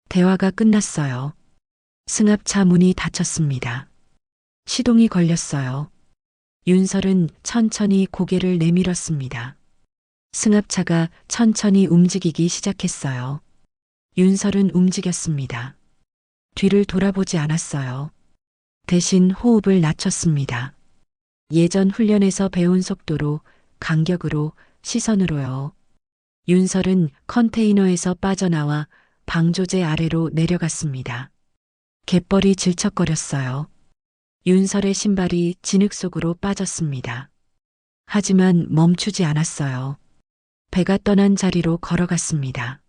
대화가 끝났어요. 승합차 문이 닫혔습니다. 시동이 걸렸어요. 윤설은 천천히 고개를 내밀었습니다. 승합차가 천천히 움직이기 시작했어요. 윤설은 움직였습니다. 뒤를 돌아보지 않았어요. 대신 호흡을 낮췄습니다. 예전 훈련에서 배운 속도로, 간격으로, 시선으로요. 윤설은 컨테이너에서 빠져나와 방조제 아래로 내려갔습니다. 갯벌이 질척거렸어요. 윤설의 신발이 진흙 속으로 빠졌습니다. 하지만 멈추지 않았어요. 배가 떠난 자리로 걸어갔습니다.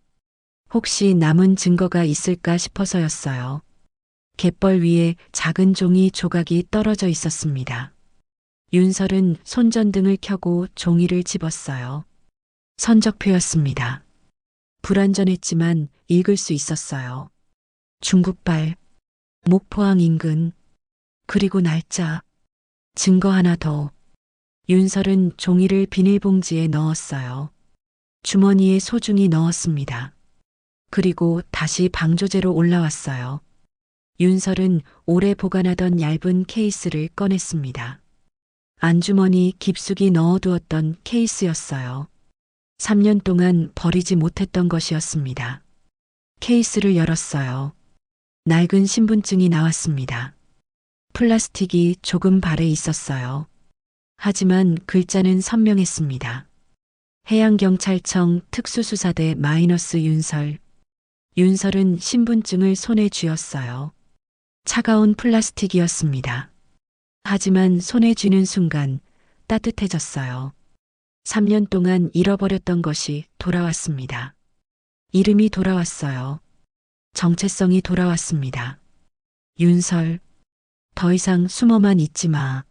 혹시 남은 증거가 있을까 싶어서였어요. 갯벌 위에 작은 종이 조각이 떨어져 있었습니다. 윤설은 손전등을 켜고 종이를 집었어요. 선적표였습니다. 불완전했지만 읽을 수 있었어요. 중국발, 목포항 인근, 그리고 날짜, 증거 하나 더. 윤설은 종이를 비닐봉지에 넣었어요. 주머니에 소중히 넣었습니다. 그리고 다시 방조제로 올라왔어요. 윤설은 오래 보관하던 얇은 케이스를 꺼냈습니다. 안주머니 깊숙이 넣어두었던 케이스였어요. 3년 동안 버리지 못했던 것이었습니다. 케이스를 열었어요. 낡은 신분증이 나왔습니다. 플라스틱이 조금 발해 있었어요. 하지만 글자는 선명했습니다. 해양경찰청 특수수사대 마이너스 윤설. 윤설은 신분증을 손에 쥐었어요. 차가운 플라스틱이었습니다. 하지만 손에 쥐는 순간 따뜻해졌어요. 3년 동안 잃어버렸던 것이 돌아왔습니다. 이름이 돌아왔어요. 정체성이 돌아왔습니다. 윤설, 더 이상 숨어만 있지 마.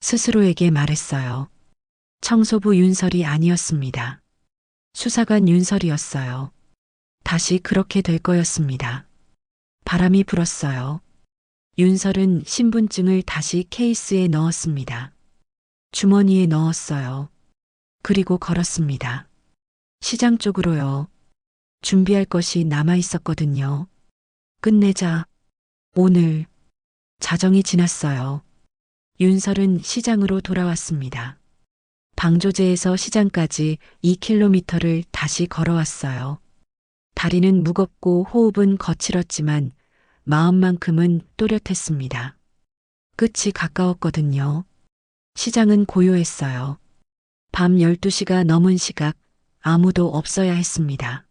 스스로에게 말했어요. 청소부 윤설이 아니었습니다. 수사관 윤설이었어요. 다시 그렇게 될 거였습니다. 바람이 불었어요. 윤설은 신분증을 다시 케이스에 넣었습니다. 주머니에 넣었어요. 그리고 걸었습니다. 시장 쪽으로요. 준비할 것이 남아 있었거든요. 끝내자. 오늘. 자정이 지났어요. 윤설은 시장으로 돌아왔습니다. 방조제에서 시장까지 2km를 다시 걸어왔어요. 다리는 무겁고 호흡은 거칠었지만 마음만큼은 또렷했습니다. 끝이 가까웠거든요. 시장은 고요했어요. 밤 12시가 넘은 시각 아무도 없어야 했습니다.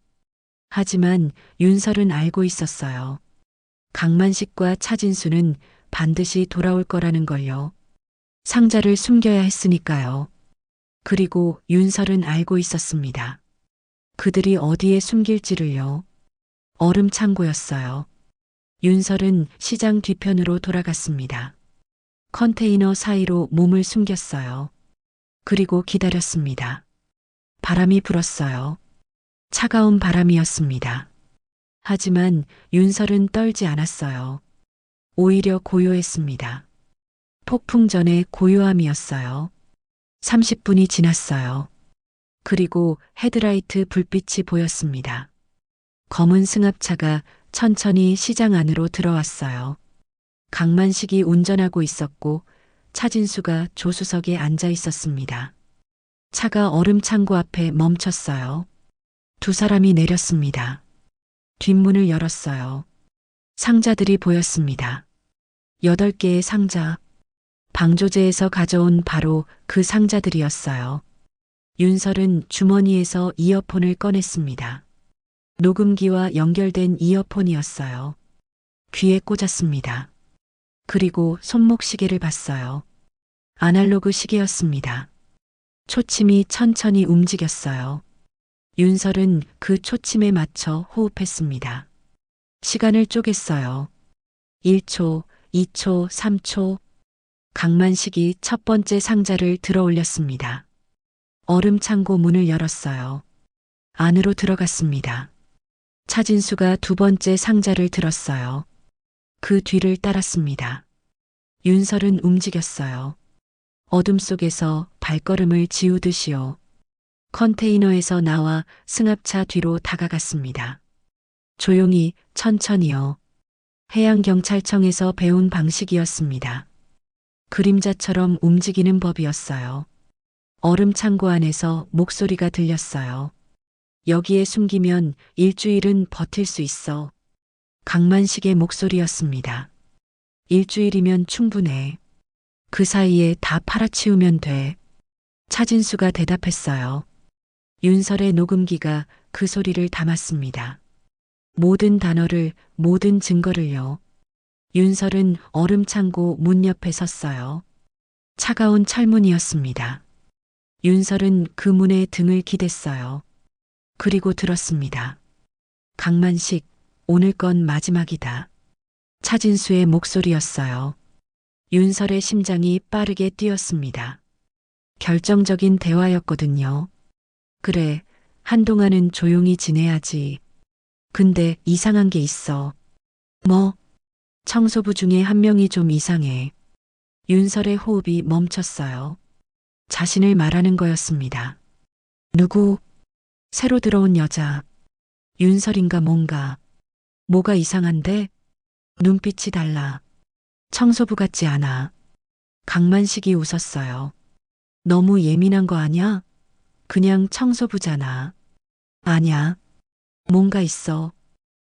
하지만 윤설은 알고 있었어요. 강만식과 차진수는 반드시 돌아올 거라는 걸요. 상자를 숨겨야 했으니까요. 그리고 윤설은 알고 있었습니다. 그들이 어디에 숨길지를요. 얼음 창고였어요. 윤설은 시장 뒤편으로 돌아갔습니다. 컨테이너 사이로 몸을 숨겼어요. 그리고 기다렸습니다. 바람이 불었어요. 차가운 바람이었습니다. 하지만 윤설은 떨지 않았어요. 오히려 고요했습니다. 폭풍 전의 고요함이었어요. 30분이 지났어요. 그리고 헤드라이트 불빛이 보였습니다. 검은 승합차가 천천히 시장 안으로 들어왔어요. 강만식이 운전하고 있었고 차진수가 조수석에 앉아 있었습니다. 차가 얼음 창고 앞에 멈췄어요. 두 사람이 내렸습니다. 뒷문을 열었어요. 상자들이 보였습니다. 8개의 상자. 방조제에서 가져온 바로 그 상자들이었어요. 윤설은 주머니에서 이어폰을 꺼냈습니다. 녹음기와 연결된 이어폰이었어요. 귀에 꽂았습니다. 그리고 손목시계를 봤어요. 아날로그 시계였습니다. 초침이 천천히 움직였어요. 윤설은 그 초침에 맞춰 호흡했습니다. 시간을 쪼갰어요. 1초, 2초, 3초. 강만식이 첫 번째 상자를 들어 올렸습니다. 얼음 창고 문을 열었어요. 안으로 들어갔습니다. 차진수가 두 번째 상자를 들었어요. 그 뒤를 따랐습니다. 윤설은 움직였어요. 어둠 속에서 발걸음을 지우듯이요. 컨테이너에서 나와 승합차 뒤로 다가갔습니다. 조용히, 천천히요. 해양경찰청에서 배운 방식이었습니다. 그림자처럼 움직이는 법이었어요. 얼음 창고 안에서 목소리가 들렸어요. 여기에 숨기면 일주일은 버틸 수 있어. 강만식의 목소리였습니다. 일주일이면 충분해. 그 사이에 다 팔아치우면 돼. 차진수가 대답했어요. 윤설의 녹음기가 그 소리를 담았습니다. 모든 단어를, 모든 증거를요. 윤설은 얼음창고 문 옆에 섰어요. 차가운 철문이었습니다. 윤설은 그 문에 등을 기댔어요. 그리고 들었습니다. 강만식, 오늘 건 마지막이다. 차진수의 목소리였어요. 윤설의 심장이 빠르게 뛰었습니다. 결정적인 대화였거든요. 그래, 한동안은 조용히 지내야지. 근데 이상한 게 있어. 뭐? 청소부 중에 한 명이 좀 이상해. 윤설의 호흡이 멈췄어요. 자신을 말하는 거였습니다. 누구? 새로 들어온 여자. 윤설인가 뭔가. 뭐가 이상한데? 눈빛이 달라. 청소부 같지 않아. 강만식이 웃었어요. 너무 예민한 거 아냐? 그냥 청소부잖아. 아냐. 뭔가 있어.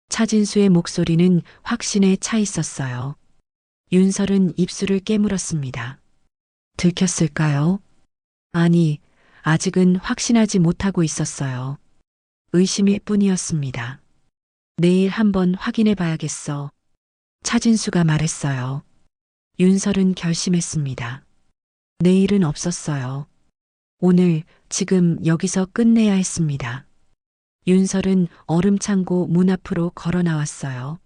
차진수의 목소리는 확신에 차 있었어요. 윤설은 입술을 깨물었습니다. 들켰을까요? 아니, 아직은 확신하지 못하고 있었어요. 의심일 뿐이었습니다. 내일 한번 확인해 봐야겠어. 차진수가 말했어요. 윤설은 결심했습니다. 내일은 없었어요. 오늘, 지금 여기서 끝내야 했습니다. 윤설은 얼음창고 문 앞으로 걸어 나왔어요.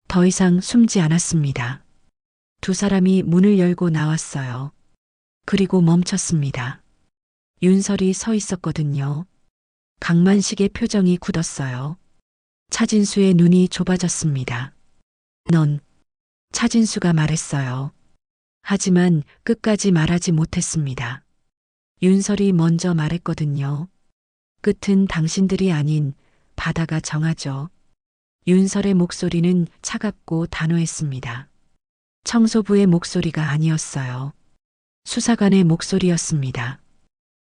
더 이상 숨지 않았습니다. 두 사람이 문을 열고 나왔어요. 그리고 멈췄습니다. 윤설이 서 있었거든요. 강만식의 표정이 굳었어요. 차진수의 눈이 좁아졌습니다. 넌, 차진수가 말했어요. 하지만 끝까지 말하지 못했습니다. 윤설이 먼저 말했거든요. 끝은 당신들이 아닌 바다가 정하죠. 윤설의 목소리는 차갑고 단호했습니다. 청소부의 목소리가 아니었어요. 수사관의 목소리였습니다.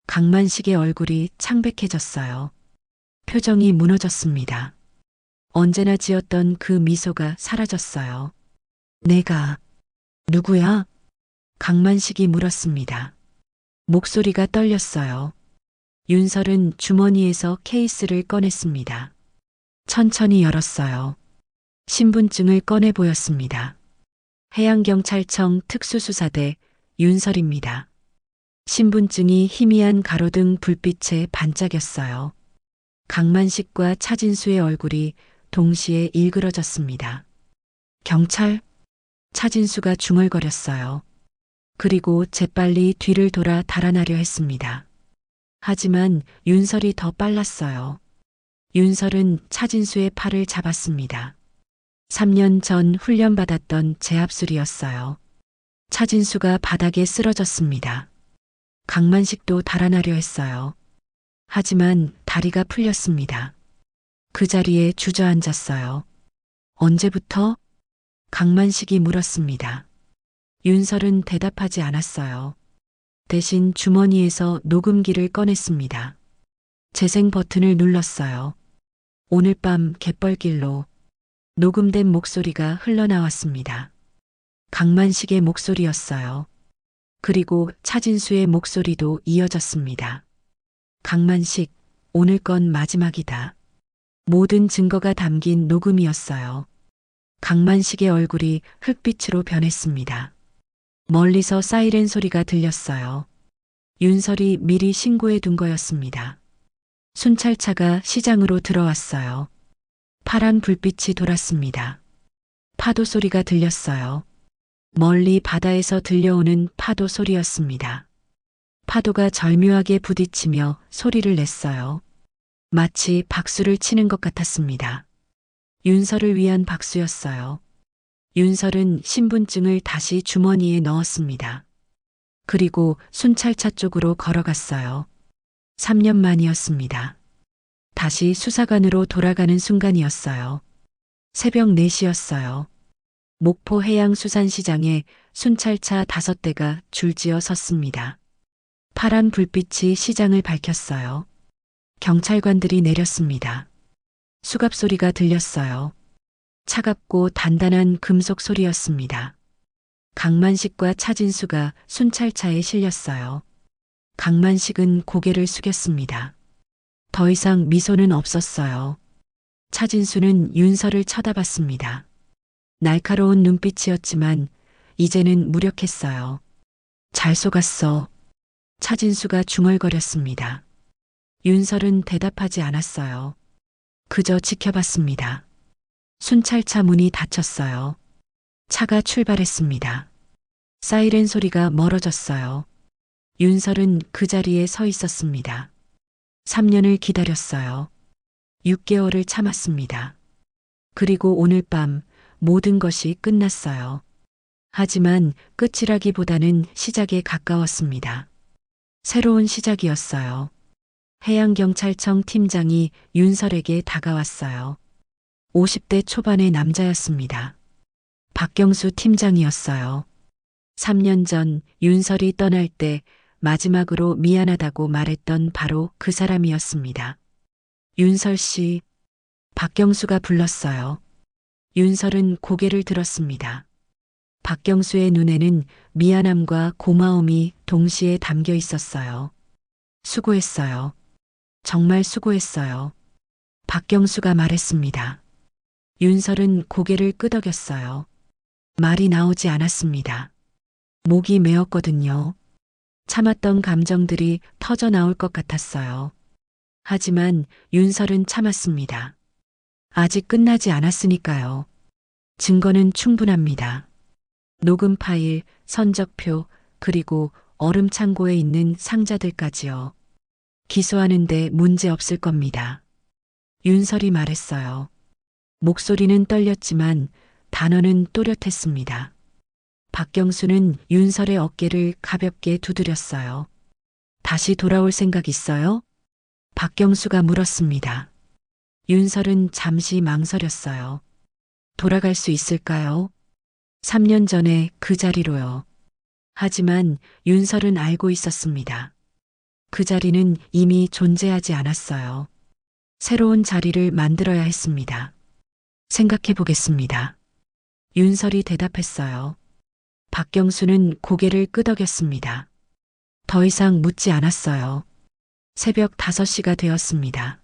강만식의 얼굴이 창백해졌어요. 표정이 무너졌습니다. 언제나 지었던 그 미소가 사라졌어요. 내가 누구야? 강만식이 물었습니다. 목소리가 떨렸어요. 윤설은 주머니에서 케이스를 꺼냈습니다. 천천히 열었어요. 신분증을 꺼내 보였습니다. 해양경찰청 특수수사대 윤설입니다. 신분증이 희미한 가로등 불빛에 반짝였어요. 강만식과 차진수의 얼굴이 동시에 일그러졌습니다. 경찰? 차진수가 중얼거렸어요. 그리고 재빨리 뒤를 돌아 달아나려 했습니다. 하지만 윤설이 더 빨랐어요. 윤설은 차진수의 팔을 잡았습니다. 3년 전 훈련받았던 제압술이었어요. 차진수가 바닥에 쓰러졌습니다. 강만식도 달아나려 했어요. 하지만 다리가 풀렸습니다. 그 자리에 주저앉았어요. 언제부터? 강만식이 물었습니다. 윤설은 대답하지 않았어요. 대신 주머니에서 녹음기를 꺼냈습니다. 재생 버튼을 눌렀어요. 오늘 밤 갯벌길로 녹음된 목소리가 흘러나왔습니다. 강만식의 목소리였어요. 그리고 차진수의 목소리도 이어졌습니다. 강만식, 오늘 건 마지막이다. 모든 증거가 담긴 녹음이었어요. 강만식의 얼굴이 흙빛으로 변했습니다. 멀리서 사이렌 소리가 들렸어요. 윤설이 미리 신고해 둔 거였습니다. 순찰차가 시장으로 들어왔어요. 파란 불빛이 돌았습니다. 파도 소리가 들렸어요. 멀리 바다에서 들려오는 파도 소리였습니다. 파도가 절묘하게 부딪히며 소리를 냈어요. 마치 박수를 치는 것 같았습니다. 윤설을 위한 박수였어요. 윤설은 신분증을 다시 주머니에 넣었습니다. 그리고 순찰차 쪽으로 걸어갔어요. 3년 만이었습니다. 다시 수사관으로 돌아가는 순간이었어요. 새벽 4시였어요. 목포 해양수산시장에 순찰차 5대가 줄지어 섰습니다. 파란 불빛이 시장을 밝혔어요. 경찰관들이 내렸습니다. 수갑 소리가 들렸어요. 차갑고 단단한 금속 소리였습니다. 강만식과 차진수가 순찰차에 실렸어요. 강만식은 고개를 숙였습니다. 더 이상 미소는 없었어요. 차진수는 윤서를 쳐다봤습니다. 날카로운 눈빛이었지만 이제는 무력했어요. 잘 속았어. 차진수가 중얼거렸습니다. 윤설은 대답하지 않았어요. 그저 지켜봤습니다. 순찰차 문이 닫혔어요. 차가 출발했습니다. 사이렌 소리가 멀어졌어요. 윤설은 그 자리에 서 있었습니다. 3년을 기다렸어요. 6개월을 참았습니다. 그리고 오늘 밤 모든 것이 끝났어요. 하지만 끝이라기보다는 시작에 가까웠습니다. 새로운 시작이었어요. 해양경찰청 팀장이 윤설에게 다가왔어요. 50대 초반의 남자였습니다. 박경수 팀장이었어요. 3년 전 윤설이 떠날 때 마지막으로 미안하다고 말했던 바로 그 사람이었습니다. 윤설 씨, 박경수가 불렀어요. 윤설은 고개를 들었습니다. 박경수의 눈에는 미안함과 고마움이 동시에 담겨 있었어요. 수고했어요. 정말 수고했어요. 박경수가 말했습니다. 윤설은 고개를 끄덕였어요. 말이 나오지 않았습니다. 목이 메었거든요. 참았던 감정들이 터져 나올 것 같았어요. 하지만 윤설은 참았습니다. 아직 끝나지 않았으니까요. 증거는 충분합니다. 녹음 파일, 선적표, 그리고 얼음 창고에 있는 상자들까지요. 기소하는데 문제 없을 겁니다. 윤설이 말했어요. 목소리는 떨렸지만 단어는 또렷했습니다. 박경수는 윤설의 어깨를 가볍게 두드렸어요. 다시 돌아올 생각 있어요? 박경수가 물었습니다. 윤설은 잠시 망설였어요. 돌아갈 수 있을까요? 3년 전에 그 자리로요. 하지만 윤설은 알고 있었습니다. 그 자리는 이미 존재하지 않았어요. 새로운 자리를 만들어야 했습니다. 생각해 보겠습니다. 윤설이 대답했어요. 박경수는 고개를 끄덕였습니다. 더 이상 묻지 않았어요. 새벽 5시가 되었습니다.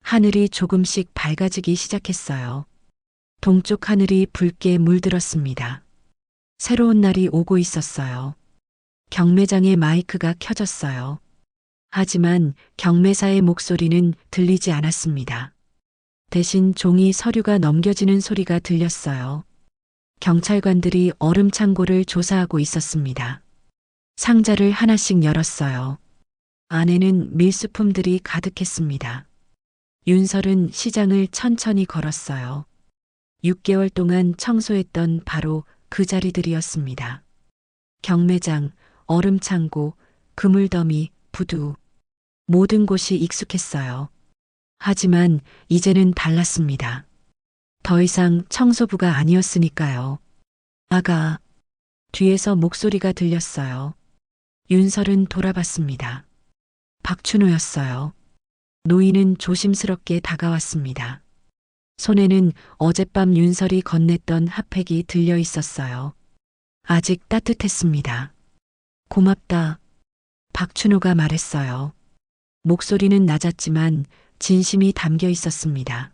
하늘이 조금씩 밝아지기 시작했어요. 동쪽 하늘이 붉게 물들었습니다. 새로운 날이 오고 있었어요. 경매장의 마이크가 켜졌어요. 하지만 경매사의 목소리는 들리지 않았습니다. 대신 종이 서류가 넘겨지는 소리가 들렸어요. 경찰관들이 얼음 창고를 조사하고 있었습니다. 상자를 하나씩 열었어요. 안에는 밀수품들이 가득했습니다. 윤설은 시장을 천천히 걸었어요. 6개월 동안 청소했던 바로 그 자리들이었습니다. 경매장, 얼음 창고, 그물더미, 부두. 모든 곳이 익숙했어요. 하지만 이제는 달랐습니다. 더 이상 청소부가 아니었으니까요. 아가, 뒤에서 목소리가 들렸어요. 윤설은 돌아봤습니다. 박춘호였어요. 노인은 조심스럽게 다가왔습니다. 손에는 어젯밤 윤설이 건넸던 핫팩이 들려 있었어요. 아직 따뜻했습니다. 고맙다. 박춘호가 말했어요. 목소리는 낮았지만 진심이 담겨 있었습니다.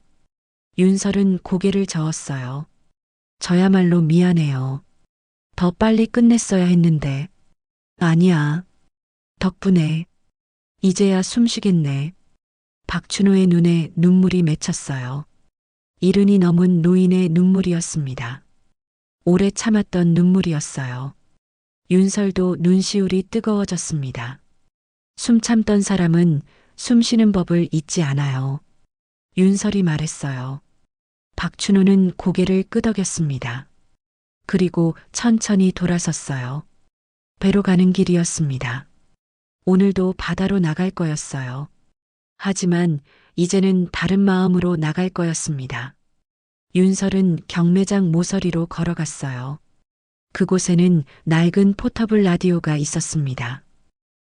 윤설은 고개를 저었어요. 저야말로 미안해요. 더 빨리 끝냈어야 했는데. 아니야. 덕분에. 이제야 숨 쉬겠네. 박춘호의 눈에 눈물이 맺혔어요. 70이 넘은 노인의 눈물이었습니다. 오래 참았던 눈물이었어요. 윤설도 눈시울이 뜨거워졌습니다. 숨 참던 사람은 숨 쉬는 법을 잊지 않아요. 윤설이 말했어요. 박춘호는 고개를 끄덕였습니다. 그리고 천천히 돌아섰어요. 배로 가는 길이었습니다. 오늘도 바다로 나갈 거였어요. 하지만 이제는 다른 마음으로 나갈 거였습니다. 윤설은 경매장 모서리로 걸어갔어요. 그곳에는 낡은 포터블 라디오가 있었습니다.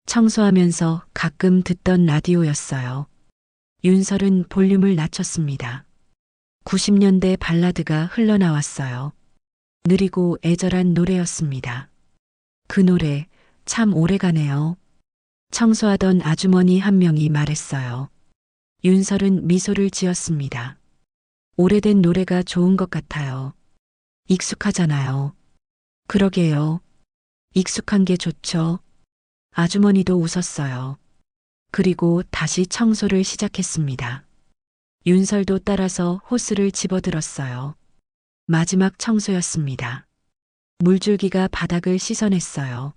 청소하면서 가끔 듣던 라디오였어요. 윤설은 볼륨을 낮췄습니다. 90년대 발라드가 흘러나왔어요. 느리고 애절한 노래였습니다. 그 노래 참 오래가네요. 청소하던 아주머니 한 명이 말했어요. 윤설은 미소를 지었습니다. 오래된 노래가 좋은 것 같아요. 익숙하잖아요. 그러게요. 익숙한 게 좋죠. 아주머니도 웃었어요. 그리고 다시 청소를 시작했습니다. 윤설도 따라서 호스를 집어들었어요. 마지막 청소였습니다. 물줄기가 바닥을 씻어냈어요.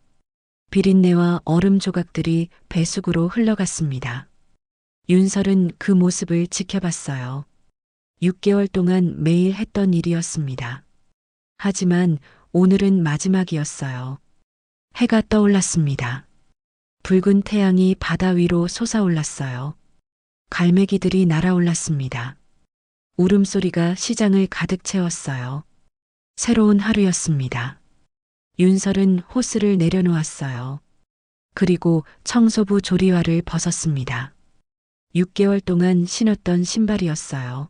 비린내와 얼음 조각들이 배수구로 흘러갔습니다. 윤설은 그 모습을 지켜봤어요. 6개월 동안 매일 했던 일이었습니다. 하지만 오늘은 마지막이었어요. 해가 떠올랐습니다. 붉은 태양이 바다 위로 솟아올랐어요. 갈매기들이 날아올랐습니다. 울음소리가 시장을 가득 채웠어요. 새로운 하루였습니다. 윤설은 호스를 내려놓았어요. 그리고 청소부 조리화를 벗었습니다. 6개월 동안 신었던 신발이었어요.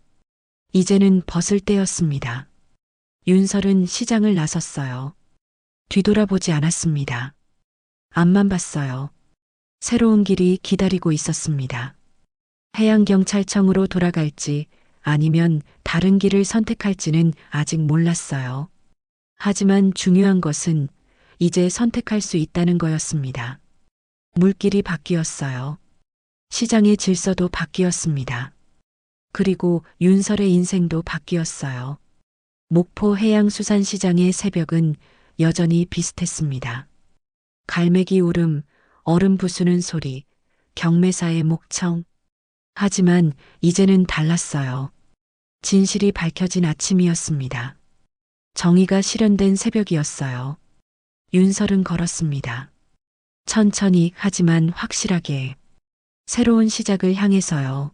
이제는 벗을 때였습니다. 윤설은 시장을 나섰어요. 뒤돌아보지 않았습니다. 앞만 봤어요. 새로운 길이 기다리고 있었습니다. 해양경찰청으로 돌아갈지 아니면 다른 길을 선택할지는 아직 몰랐어요. 하지만 중요한 것은 이제 선택할 수 있다는 거였습니다. 물길이 바뀌었어요. 시장의 질서도 바뀌었습니다. 그리고 윤설의 인생도 바뀌었어요. 목포 해양수산시장의 새벽은 여전히 비슷했습니다. 갈매기 울음, 얼음 부수는 소리, 경매사의 목청. 하지만 이제는 달랐어요. 진실이 밝혀진 아침이었습니다. 정의가 실현된 새벽이었어요. 윤설은 걸었습니다. 천천히 하지만 확실하게. 새로운 시작을 향해서요.